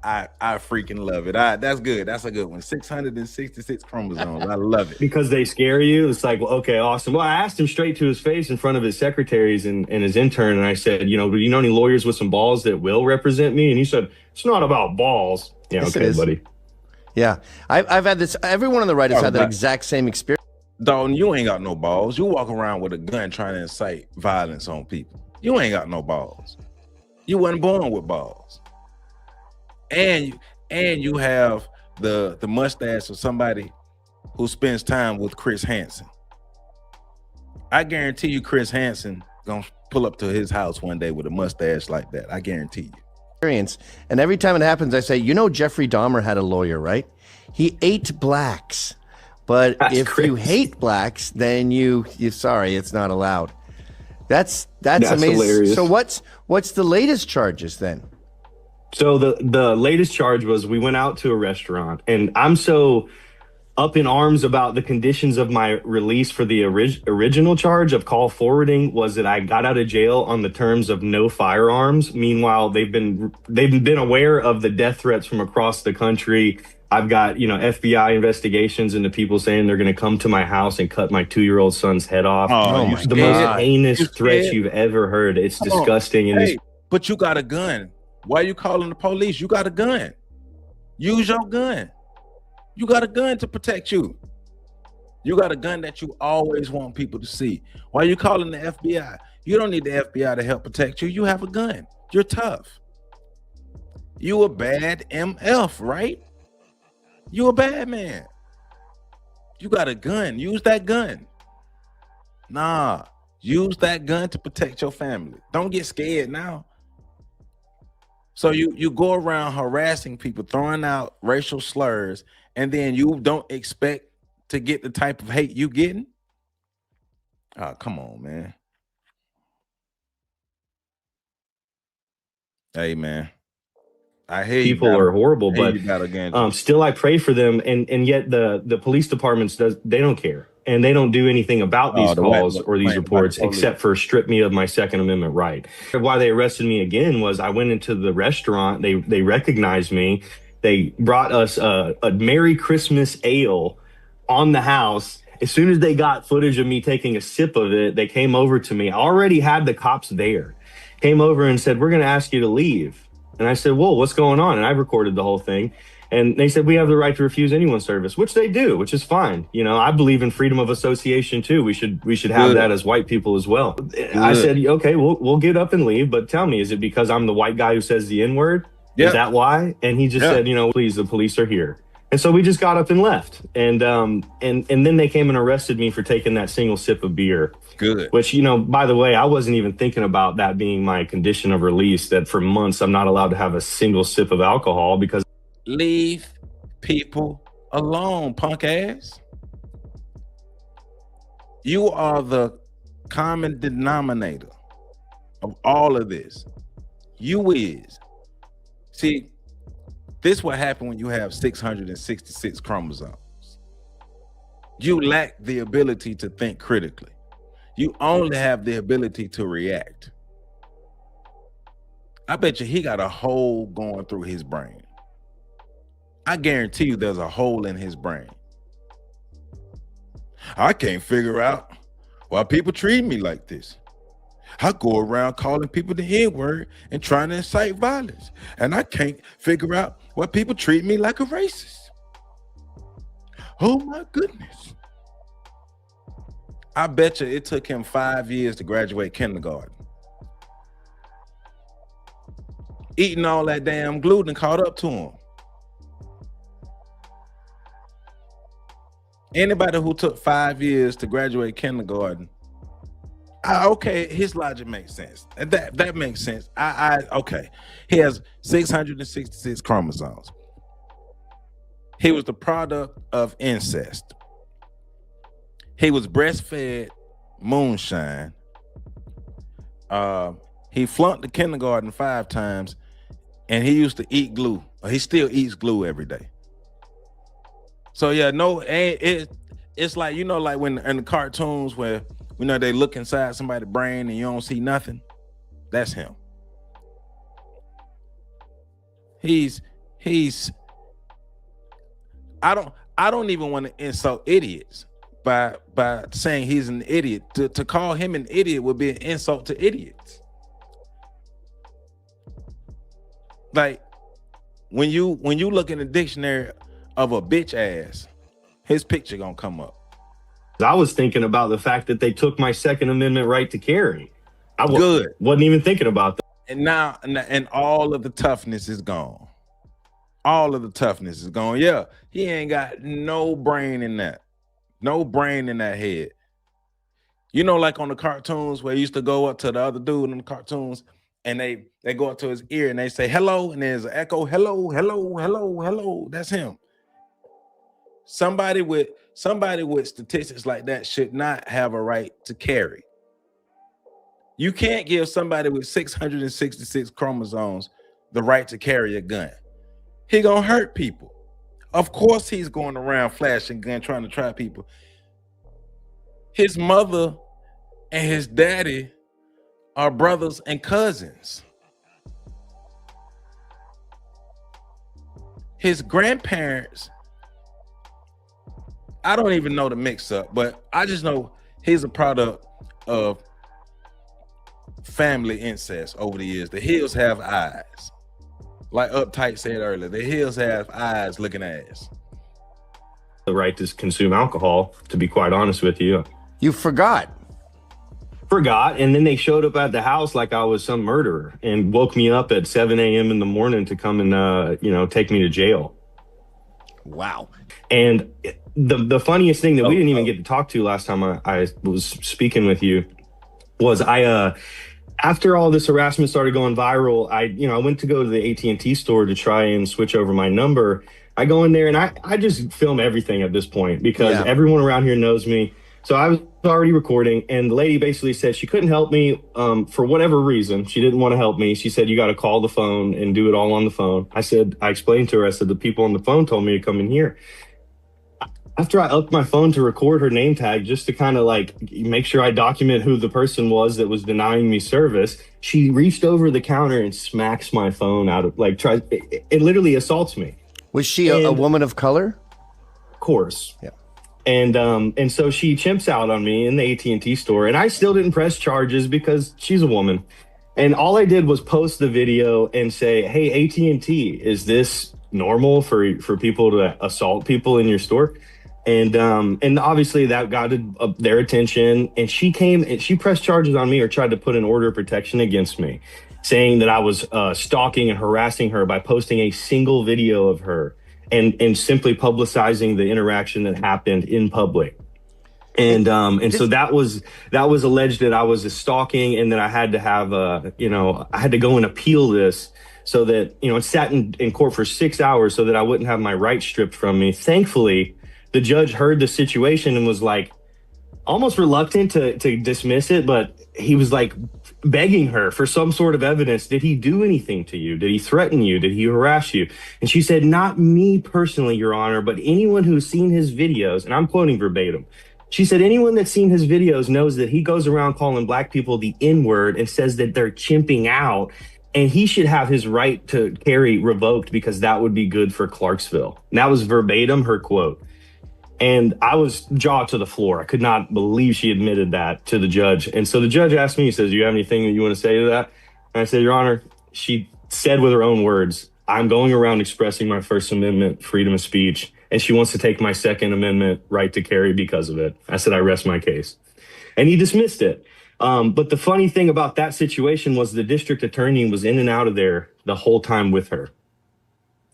I freaking love it. That's good. That's a good one. 666 chromosomes. I love it. Because they scare you. It's like, well, okay, awesome. Well, I asked him straight to his face in front of his secretaries and his intern, and I said, do you know any lawyers with some balls that will represent me? And he said, "It's not about balls." Yeah, yes, okay, buddy. Yeah, I've had this. Everyone on the right has had that exact same experience. Dalton, you ain't got no balls. You walk around with a gun trying to incite violence on people. You ain't got no balls. You wasn't born with balls. And you have the mustache of somebody who spends time with Chris Hansen. I guarantee you Chris Hansen gonna pull up to his house one day with a mustache like that. I guarantee you. And every time it happens, I say, Jeffrey Dahmer had a lawyer, right? He ate blacks. But if crazy. You hate blacks, then you sorry, it's not allowed. That's amazing. Hilarious. So what's the latest charges then? So the latest charge was we went out to a restaurant, and I'm so up in arms about the conditions of my release for the original charge of call forwarding was that I got out of jail on the terms of no firearms. Meanwhile, they've been aware of the death threats from across the country. I've got, FBI investigations into people saying they're going to come to my house and cut my 2-year-old son's head off. The most heinous threats you've ever heard. It's disgusting. And but you got a gun. Why are you calling the police? You got a gun. Use your gun. You got a gun to protect you. You got a gun that you always want people to see. Why are you calling the FBI? You don't need the FBI to help protect you. You have a gun. You're tough. You a bad MF, right? You a bad man. You got a gun. Use that gun. Nah, use that gun to protect your family. Don't get scared now. So you go around harassing people, throwing out racial slurs, and then you don't expect to get the type of hate you getting? Oh, come on, man. Hey, man. I hear people are horrible, but again. Still I pray for them, and yet the police departments they don't care, and they don't do anything about these calls or these reports except for strip me of my Second Amendment right. Why they arrested me again was I went into the restaurant, they recognized me, they brought us a Merry Christmas ale on the house. As soon as they got footage of me taking a sip of it, they came over to me. I already had the cops there, came over and said, "We're going to ask you to leave." And I said, "Whoa, what's going on?" And I recorded the whole thing. And they said, "We have the right to refuse anyone's service," which they do, which is fine. I believe in freedom of association too. We should have that as white people as well. I said, "Okay, we'll get up and leave, but tell me, is it because I'm the white guy who says the N-word? Is that why?" And he just said, "Please, the police are here." And so we just got up and left. And then they came and arrested me for taking that single sip of beer. Good. Which, by the way, I wasn't even thinking about that being my condition of release, that for months I'm not allowed to have a single sip of alcohol because Leave people alone, punk ass. You are the common denominator of all of this. You is. See, this what happened when you have 666 chromosomes. You lack the ability to think critically. You only have the ability to react. I bet you he got a hole going through his brain. I guarantee you there's a hole in his brain. I can't figure out why people treat me like this. I go around calling people the N-word and trying to incite violence. And I can't figure out why people treat me like a racist. Oh my goodness. I bet you it took him 5 years to graduate kindergarten. Eating all that damn gluten caught up to him. Anybody who took 5 years to graduate kindergarten, okay, his logic makes sense. That makes sense. Okay. He has 666 chromosomes. He was the product of incest. He was breastfed moonshine. He flunked the kindergarten 5 times, and he used to eat glue. He still eats glue every day. So yeah, no, it's like, you know, like when in the cartoons where, you know, they look inside somebody's brain and you don't see nothing. That's him. I don't even want to insult idiots by saying he's an idiot. To call him an idiot would be an insult to idiots. Like when you look in the dictionary of a bitch ass, his picture gonna come up. I was thinking about the fact that they took my Second Amendment right to carry. I wasn't even thinking about that. And now, and all of the toughness is gone. All of the toughness is gone. Yeah, he ain't got no brain in that. No brain in that head. You know, like on the cartoons where he used to go up to the other dude in the cartoons and they go up to his ear and they say hello, and there's an echo, hello, hello, hello, hello. That's him. Somebody with statistics like that should not have a right to carry. You can't give somebody with 666 chromosomes the right to carry a gun. He gonna hurt people. Of course he's going around flashing gun trying to try people. His mother and his daddy are brothers and cousins. His grandparents, I don't even know the mix-up, but I just know he's a product of family incest over the years. The Hills have eyes. Like Uptight said earlier, the Hills have eyes looking ass. The right to consume alcohol, to be quite honest with you. You forgot, and then they showed up at the house like I was some murderer and woke me up at 7 a.m. in the morning to come and take me to jail. Wow. And the funniest thing that we didn't even get to talk to last time I was speaking with you was after all this harassment started going viral, I went to go to the AT&T store to try and switch over my number. I go in there and I just film everything at this point because everyone around here knows me. So I was already recording, and the lady basically said she couldn't help me for whatever reason. She didn't want to help me. She said, you got to call the phone and do it all on the phone. I explained to her, I said, the people on the phone told me to come in here. After I upped my phone to record her name tag, just to kind of like make sure I document who the person was that was denying me service, she reached over the counter and smacks my phone out of it literally assaults me. Was she a woman of color? Of course. Yeah. And so she chimps out on me in the AT&T store, and I still didn't press charges because she's a woman. And all I did was post the video and say, hey, AT&T, is this normal for people to assault people in your store? And obviously that got their attention, and she came and she pressed charges on me or tried to put an order of protection against me, saying that I was stalking and harassing her by posting a single video of her and simply publicizing the interaction that happened in public. And so that was alleged that I was stalking, and that I had to have I had to go and appeal this so that, you know, it sat in court for 6 hours so that I wouldn't have my rights stripped from me. Thankfully, the judge heard the situation and was like almost reluctant to dismiss it, but he was like begging her for some sort of evidence. Did he do anything to you? Did he threaten you? Did he harass you? And she said, not me personally, Your Honor, but anyone who's seen his videos, and I'm quoting verbatim. She said, anyone that's seen his videos knows that he goes around calling black people the N-word and says that they're chimping out, and he should have his right to carry revoked because that would be good for Clarksville. And that was verbatim her quote. And I was jaw to the floor. I could not believe she admitted that to the judge. And so the judge asked me, he says, do you have anything that you want to say to that? And I said, Your Honor, she said with her own words, I'm going around expressing my First Amendment freedom of speech, and she wants to take my Second Amendment right to carry because of it. I said, I rest my case. And he dismissed it. But the funny thing about that situation was the district attorney was in and out of there the whole time with her.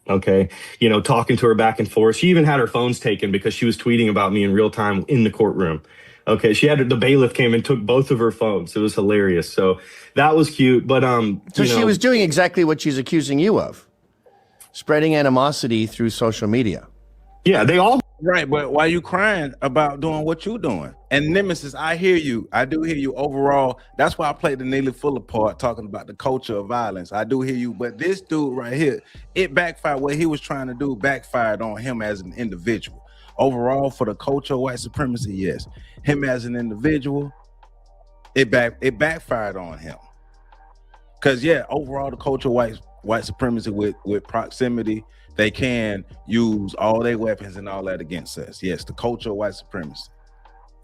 Okay. You know, talking to her back and forth. She even had her phones taken because she was tweeting about me in real time in the courtroom. Okay. She had the bailiff came and took both of her phones. It was hilarious. So that was cute. But, so she was doing exactly what she's accusing you of, spreading animosity through social media. Yeah, they all. Right, but why you crying about doing what you doing? And Nemesis, I hear you. I do hear you overall. That's why I played the Neely Fuller part, talking about the culture of violence. I do hear you, but this dude right here, it backfired. What he was trying to do backfired on him as an individual. Overall, for the culture of white supremacy, yes. Him as an individual, it backfired on him. Because, yeah, overall, the culture of white supremacy with proximity, they can use all their weapons and all that against us. Yes, the culture of white supremacy.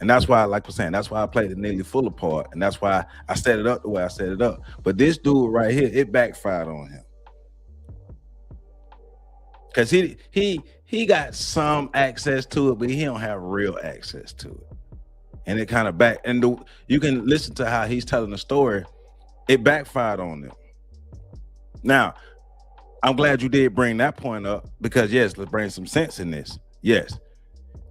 And that's why, like I was saying, that's why I played the Neely Fuller part. And that's why I set it up the way I set it up. But this dude right here, it backfired on him. Because he got some access to it, but he don't have real access to it. And it kind of you can listen to how he's telling the story. It backfired on them. Now, I'm glad you did bring that point up because, yes, let's bring some sense in this. Yes,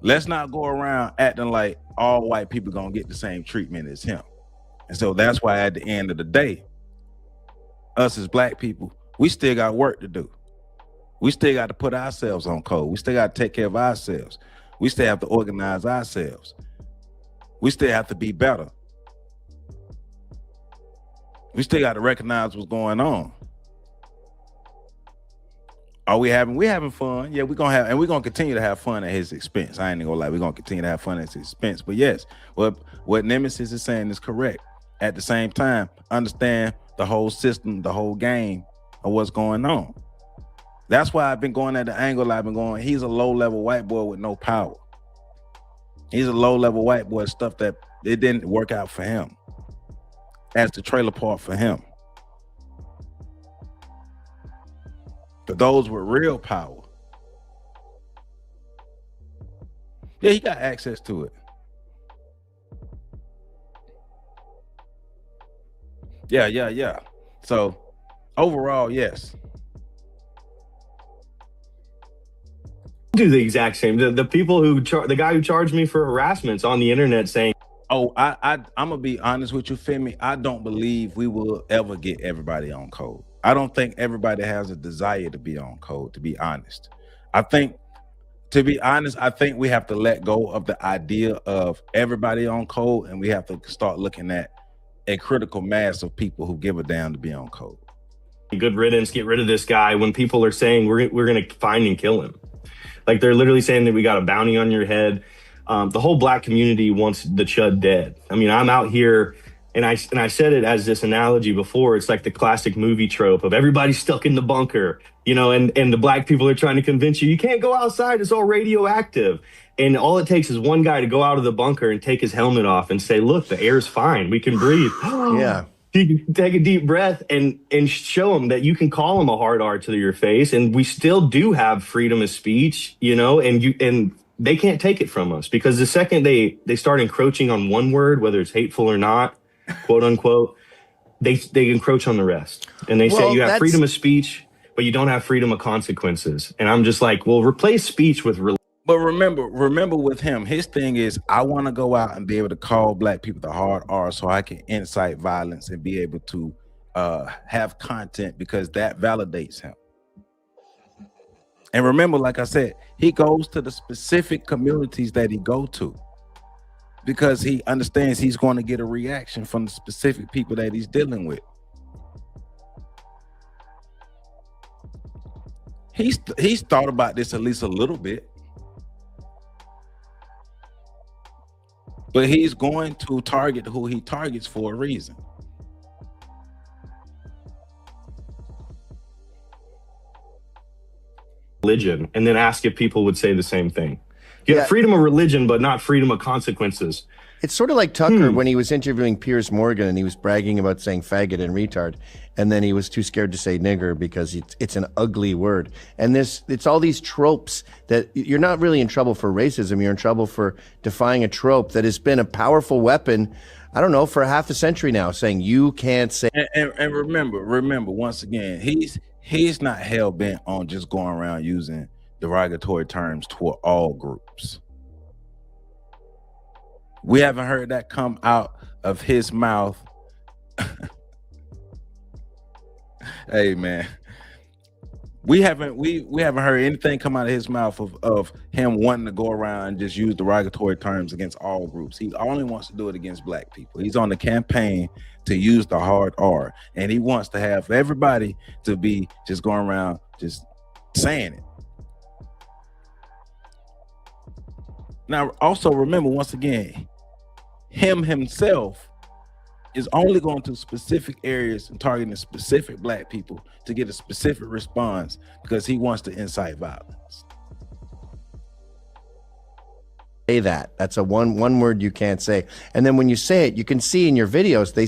let's not go around acting like all white people gonna get the same treatment as him. And so that's why at the end of the day, us as black people, we still got work to do. We still got to put ourselves on code. We still got to take care of ourselves. We still have to organize ourselves. We still have to be better. We still got to recognize what's going on. Are we having fun? Yeah, we're gonna continue to have fun at his expense. I ain't gonna lie, we're gonna continue to have fun at his expense. But yes, what Nemesis is saying is correct. At the same time, understand the whole system, the whole game of what's going on. That's why I've been going at the angle I've been going. He's a low-level white boy with no power. He's a low-level white boy, stuff that it didn't work out for him. As the trailer park for him. But those with real power, yeah, he got access to it. Yeah. So overall, yes. Do the exact same. The people who the guy who charged me for harassment's on the internet saying, "Oh, I'm gonna be honest with you, Femi. I don't believe we will ever get everybody on code. I don't think everybody has a desire to be on code, to be honest. I think, to be honest, I think we have to let go of the idea of everybody on code, and we have to start looking at a critical mass of people who give a damn to be on code. Good riddance, get rid of this guy, when people are saying we're going to find and kill him. Like, they're literally saying that we got a bounty on your head. The whole black community wants the Chud dead. I mean, I'm out here, and I said it as this analogy before. It's like the classic movie trope of everybody stuck in the bunker, you know, and the black people are trying to convince you can't go outside. It's all radioactive. And all it takes is one guy to go out of the bunker and take his helmet off and say, look, the air's fine. We can breathe. Yeah. You can take a deep breath and show them that you can call them a hard R to your face. And we still do have freedom of speech, you know, and they can't take it from us, because the second they start encroaching on one word, whether it's hateful or not, quote unquote, they encroach on the rest. And they say you have freedom of speech, but you don't have freedom of consequences. And I'm just like, well, replace speech with religion. But remember with him, his thing is, I want to go out and be able to call black people the hard R so I can incite violence and be able to have content because that validates him. And remember, like I said, he goes to the specific communities that he go to because he understands he's going to get a reaction from the specific people that he's dealing with. He's thought about this at least a little bit, but he's going to target who he targets for a reason. Religion, and then ask if people would say the same thing. You have freedom of religion, but not freedom of consequences. It's sort of like Tucker when he was interviewing Piers Morgan and he was bragging about saying faggot and retard, and then he was too scared to say nigger because it's an ugly word. And it's all these tropes that you're not really in trouble for racism. You're in trouble for defying a trope that has been a powerful weapon, I don't know, for half a century now, saying you can't say. And remember, once again, he's not hell bent on just going around using derogatory terms toward all groups. We haven't heard that come out of his mouth. Hey man, we haven't heard anything come out of his mouth of him wanting to go around and just use derogatory terms against all groups. He only wants to do it against black people. He's on the campaign to use the hard R, and he wants to have everybody to be just going around just saying it. Now, also remember, once again, him himself is only going to specific areas and targeting specific black people to get a specific response because he wants to incite violence. Say that. That's a one word you can't say. And then when you say it, you can see in your videos they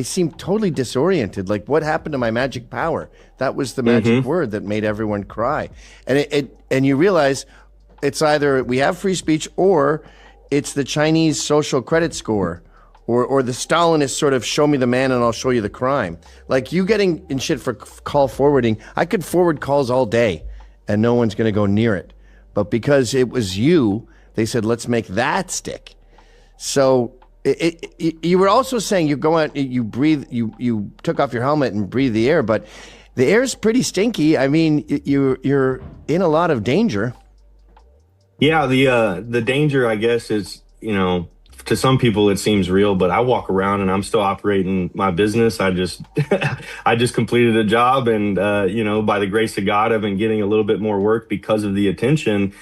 seem totally disoriented. Like, what happened to my magic power? That was the magic word that made everyone cry. And and you realize it's either we have free speech or it's the Chinese social credit score or the Stalinist sort of show me the man and I'll show you the crime. Like you getting in shit for call forwarding. I could forward calls all day and no one's going to go near it. But because it was you, they said, let's make that stick. So you were also saying you go out, you breathe, you took off your helmet and breathe the air, but the air is pretty stinky. I mean, you're in a lot of danger. Yeah, the danger, I guess, is, you know, to some people it seems real, but I walk around and I'm still operating my business. I just completed a job, and you know, by the grace of God, I've been getting a little bit more work because of the attention.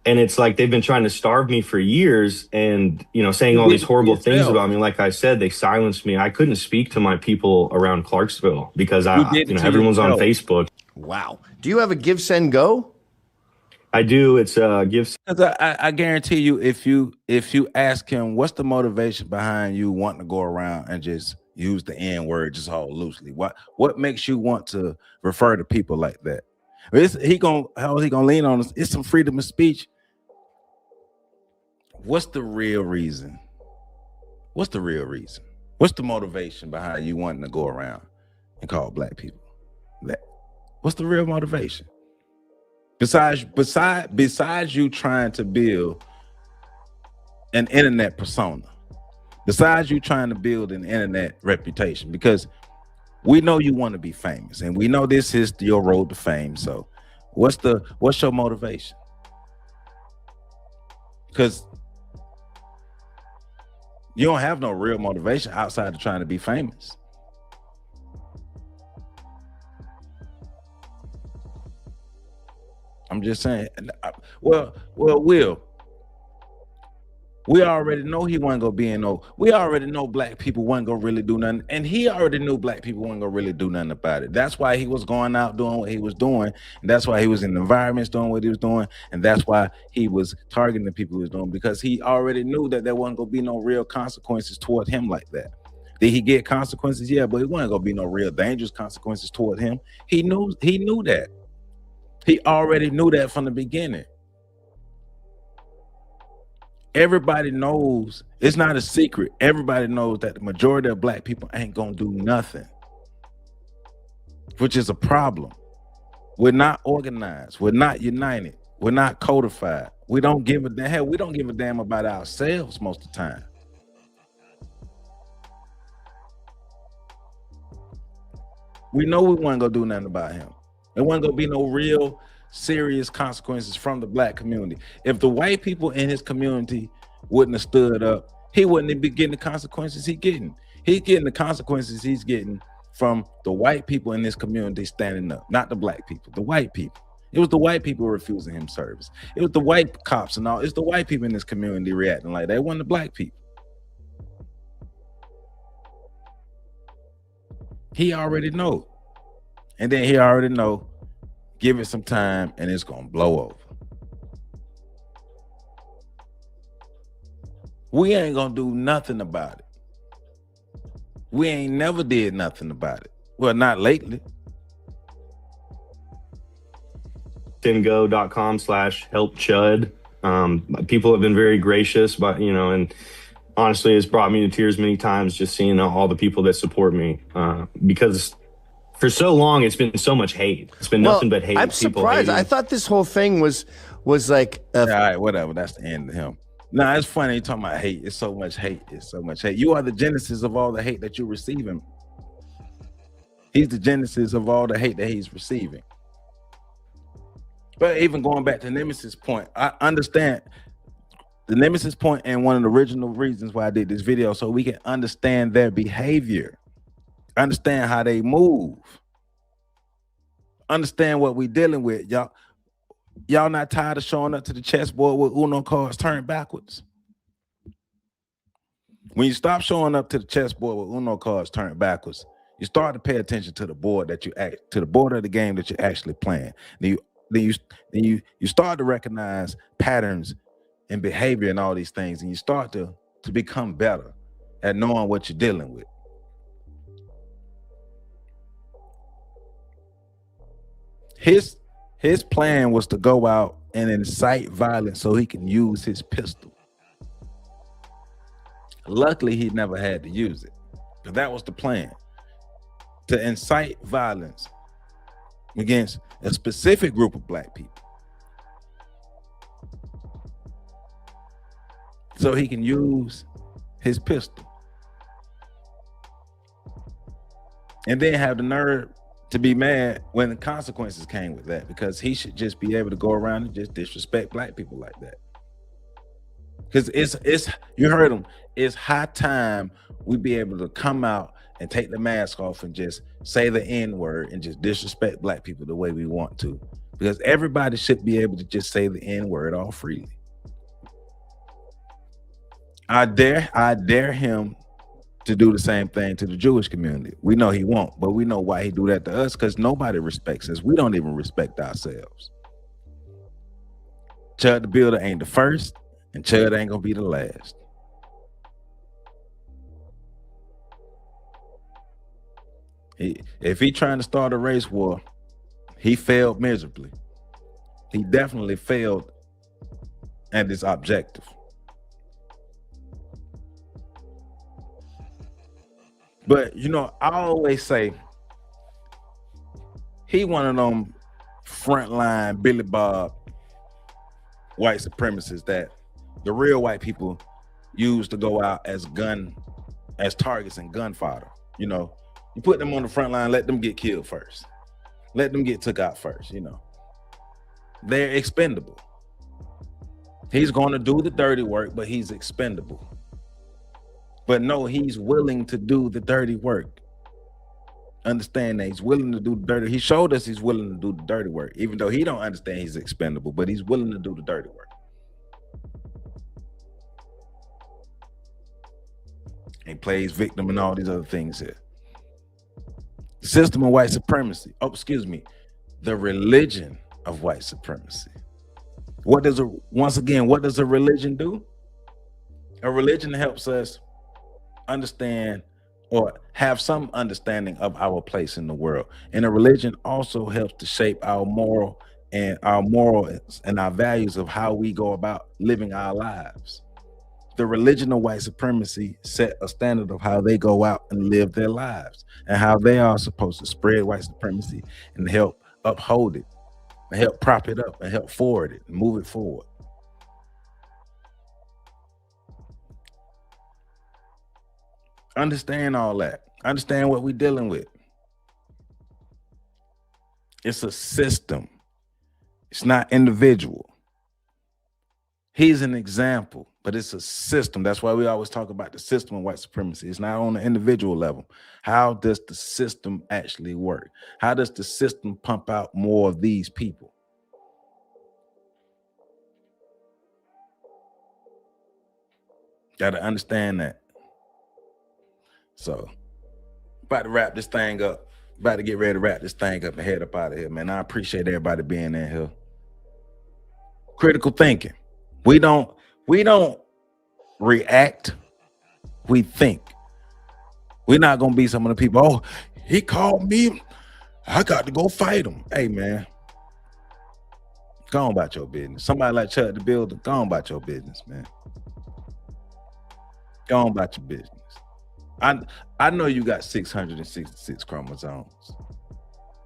And it's like they've been trying to starve me for years, and you know, saying all these horrible things about me. Like I said, they silenced me. I couldn't speak to my people around Clarksville because everyone's on Facebook. Wow. Do you have a Give Send Go? I do. It's Give. I guarantee you, if you ask him what's the motivation behind you wanting to go around and just use the N word just all loosely, what makes you want to refer to people like that? How is he gonna lean on us? It's some freedom of speech. What's the real reason? What's the real reason? What's the motivation behind you wanting to go around and call black people that? What's the real motivation? Besides you trying to build an internet persona, besides you trying to build an internet reputation, because we know you want to be famous and we know this is your road to fame. So what's your motivation? Because you don't have no real motivation outside of trying to be famous. I'm just saying. Well, Will, we already know he wasn't gonna be in no. We already know black people wasn't gonna really do nothing, and he already knew black people wasn't gonna really do nothing about it. That's why he was going out doing what he was doing, and that's why he was in the environments doing what he was doing, and that's why he was targeting the people he was doing, because he already knew that there wasn't gonna be no real consequences toward him like that. Did he get consequences? Yeah, but it wasn't gonna be no real dangerous consequences toward him. He knew that. He already knew that from the beginning. Everybody knows, it's not a secret. Everybody knows that the majority of black people ain't gonna do nothing, which is a problem. We're not organized. We're not united. We're not codified. We don't give a damn. Hell, we don't give a damn about ourselves most of the time. We know we wasn't gonna do nothing about him. There wasn't gonna be no real serious consequences from the black community. If the white people in his community wouldn't have stood up, he wouldn't be getting the consequences he's getting. He's getting the consequences he's getting from the white people in this community standing up, not the black people, the white people. It was the white people refusing him service. It was the white cops and all. It's the white people in this community reacting like that. It wasn't the black people. He already know. And then he already know, give it some time and it's gonna blow over. We ain't gonna do nothing about it. We ain't never did nothing about it. Well, not lately. Go.com/help-chud. People have been very gracious, but and honestly, it's brought me to tears many times just seeing all the people that support me. Because for so long, it's been so much hate. It's been nothing but hate. I'm surprised. I thought this whole thing was like. All right, whatever. That's the end of him. Nah, it's funny you talking about hate. It's so much hate. It's so much hate. You are the genesis of all the hate that you're receiving. He's the genesis of all the hate that he's receiving. But even going back to Nemesis' point, I understand the Nemesis point and one of the original reasons why I did this video, so we can understand their behavior, understand how they move, understand what we're dealing with. Y'all not tired of showing up to the chessboard with Uno cards turned backwards? When you stop showing up to the chessboard with Uno cards turned backwards, you start to pay attention to the board that to the board of the game that you're actually playing. Then you start to recognize patterns and behavior and all these things, and you start to become better at knowing what you're dealing with. His plan was to go out and incite violence so he can use his pistol. Luckily, he never had to use it, but that was the plan, to incite violence against a specific group of black people so he can use his pistol and then have the nerve to be mad when the consequences came with that, because he should just be able to go around and just disrespect black people like that. Because it's you heard him, it's high time we be able to come out and take the mask off and just say the N-word and just disrespect black people the way we want to. Because everybody should be able to just say the N-word all freely. I dare him to do the same thing to the Jewish community. We know he won't, but we know why he do that to us, because nobody respects us. We don't even respect ourselves. Chud the Builder ain't the first, and Chud ain't gonna be the last. If he trying to start a race war, he failed miserably. He definitely failed at his objective. But I always say he one of them frontline Billy Bob white supremacists that the real white people use to go out as targets and gun fodder. You put them on the front line, let them get killed first. Let them get took out first, They're expendable. He's going to do the dirty work, but he's expendable. But no, he's willing to do the dirty work. Understand that he's willing to do the dirty. He showed us he's willing to do the dirty work, even though he don't understand he's expendable, but he's willing to do the dirty work. He plays victim and all these other things here. The system of white supremacy. The religion of white supremacy. What does a religion do? A religion helps us understand or have some understanding of our place in the world. And a religion also helps to shape our morals and our values of how we go about living our lives. The religion of white supremacy set a standard of how they go out and live their lives and how they are supposed to spread white supremacy and help uphold it and help prop it up and help forward it and move it forward. Understand all that. Understand what we're dealing with. It's a system. It's not individual. He's an example, but it's a system. That's why we always talk about the system of white supremacy. It's not on the individual level. How does the system actually work? How does the system pump out more of these people? Got to understand that. So, about to wrap this thing up. About to get ready to wrap this thing up and head up out of here, man. I appreciate everybody being in here. Critical thinking. We don't react. We think. We're not gonna be some of the people. Oh, he called me. I got to go fight him. Hey, man. Go on about your business. Somebody like Chud the Builder, go on about your business, man. Go on about your business. I know you got 666 chromosomes.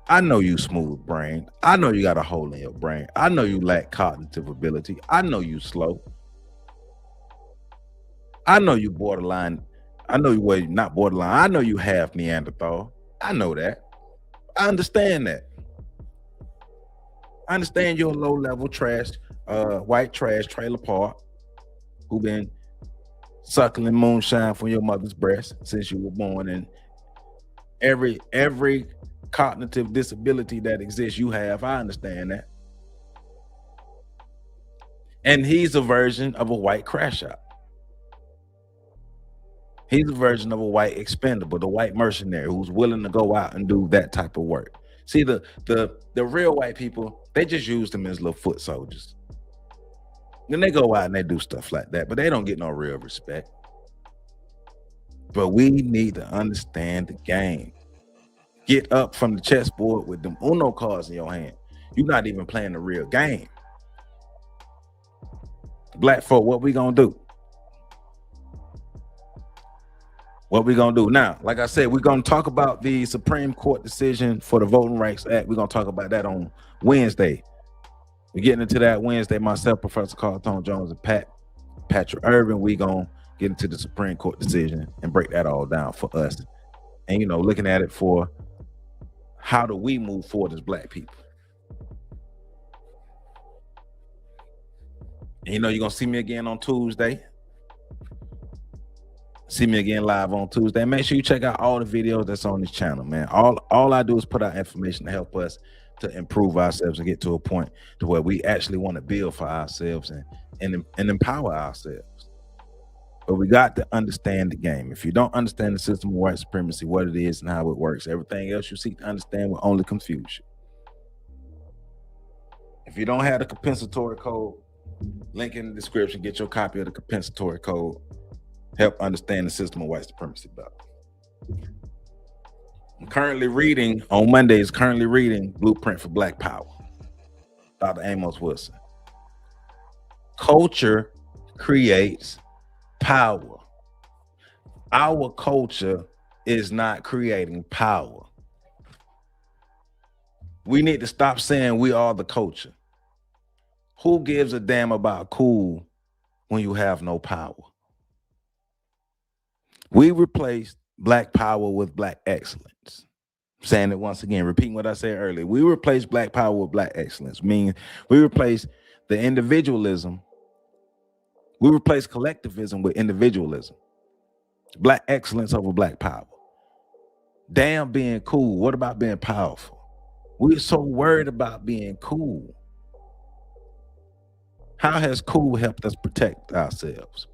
I know you smooth brain. I know you got a hole in your brain. I know you lack cognitive ability. I know you slow. I know you borderline. I know you, well, not borderline. I know you half Neanderthal. I know that. I understand that. I understand you're a low-level trash, white trash trailer park who been suckling moonshine from your mother's breast since you were born, and every cognitive disability that exists you have. I understand that. And he's a version of a white Cashapp. He's a version of a white expendable, the white mercenary who's willing to go out and do that type of work. See, the real white people, they just use them as little foot soldiers. Then they go out and they do stuff like that, but they don't get no real respect. But we need to understand the game. Get up from the chessboard with them Uno cards in your hand. You're not even playing the real game. Black folk, what we gonna do? What we gonna do now? Like I said, we're gonna talk about the Supreme Court decision for the Voting Rights Act. We're gonna talk about that on Wednesday. We're getting into that Wednesday. Myself, Professor Carlton Jones, and Patrick Irvin. We gonna get into the Supreme Court decision and break that all down for us. And looking at it for how do we move forward as Black people. And you're gonna see me again on Tuesday. See me again live on Tuesday. Make sure you check out all the videos that's on this channel, man. All I do is put out information to help us to improve ourselves and get to a point to where we actually want to build for ourselves and empower ourselves. But we got to understand the game. If you don't understand the system of white supremacy, what it is and how it works, everything else you seek to understand will only confuse you. If you don't have the compensatory code, link in the description, get your copy of the compensatory code. Help understand the system of white supremacy better. I'm currently reading, on Mondays, Blueprint for Black Power, Dr. Amos Wilson. Culture creates power. Our culture is not creating power. We need to stop saying we are the culture. Who gives a damn about cool when you have no power? We replaced Black power with Black excellence. I'm saying it once again, repeating what I said earlier. We replaced Black power with Black excellence, meaning we replaced the individualism. We replaced collectivism with individualism. Black excellence over Black power. Damn being cool. What about being powerful? We're so worried about being cool. How has cool helped us protect ourselves?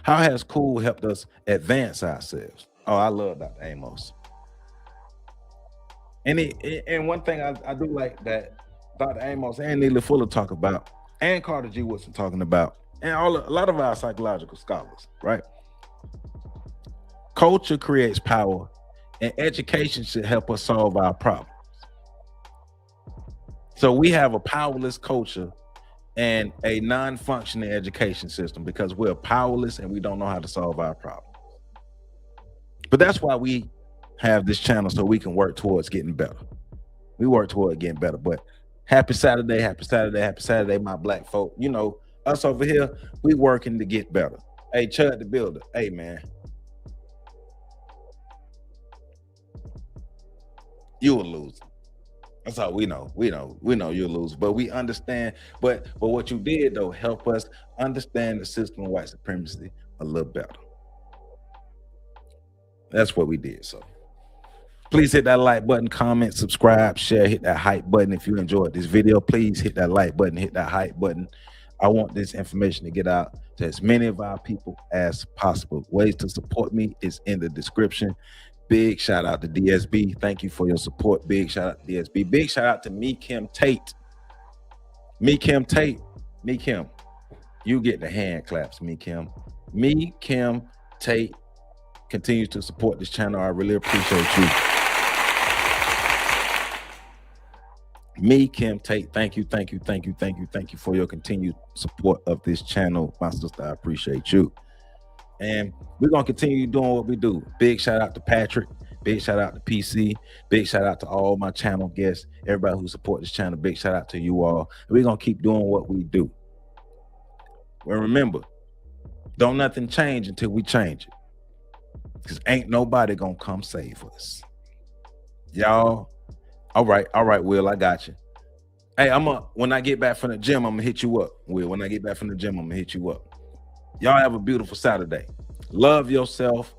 How has cool helped us advance ourselves? Oh, I love Dr. Amos. And one thing I do like that Dr. Amos and Neely Fuller talk about, and Carter G. Woodson talking about, and a lot of our psychological scholars, right? Culture creates power, and education should help us solve our problems. So we have a powerless culture and a non-functioning education system because we're powerless and we don't know how to solve our problems. But that's why we have this channel, so we can work towards getting better. We work toward getting better. But happy Saturday, my Black folk. Us over here, we working to get better. Hey, Chud the Builder. Hey, man. You a loser. That's all we know. We know you'll lose, but we understand. But what you did though, help us understand the system of white supremacy a little better. That's what we did. So please hit that like button, comment, subscribe, share, hit that hype button. If you enjoyed this video, please hit that like button, hit that hype button. I want this information to get out to as many of our people as possible. Ways to support me is in the description. Big shout out to DSB. Thank you for your support. Big shout out to DSB. Big shout out to Me Kim Tate. Me Kim Tate. Me Kim. You get the hand claps, Me Kim. Me Kim Tate continues to support this channel. I really appreciate you. Me Kim Tate. Thank you, thank you, thank you, thank you, thank you for your continued support of this channel. My sister, I appreciate you. And we're going to continue doing what we do. Big shout out to Patrick. Big shout out to PC. Big shout out to all my channel guests. Everybody who supports this channel. Big shout out to you all. And we're going to keep doing what we do. Well, remember, don't nothing change until we change it. Because ain't nobody going to come save us. Y'all. All right, Will, I got you. Hey, when I get back from the gym, I'm going to hit you up. Will, when I get back from the gym, I'm going to hit you up. Y'all have a beautiful Saturday. Love yourself,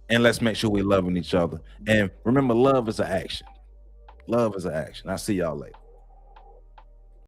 and let's make sure we're loving each other. And remember, love is an action. Love is an action. I'll see y'all later.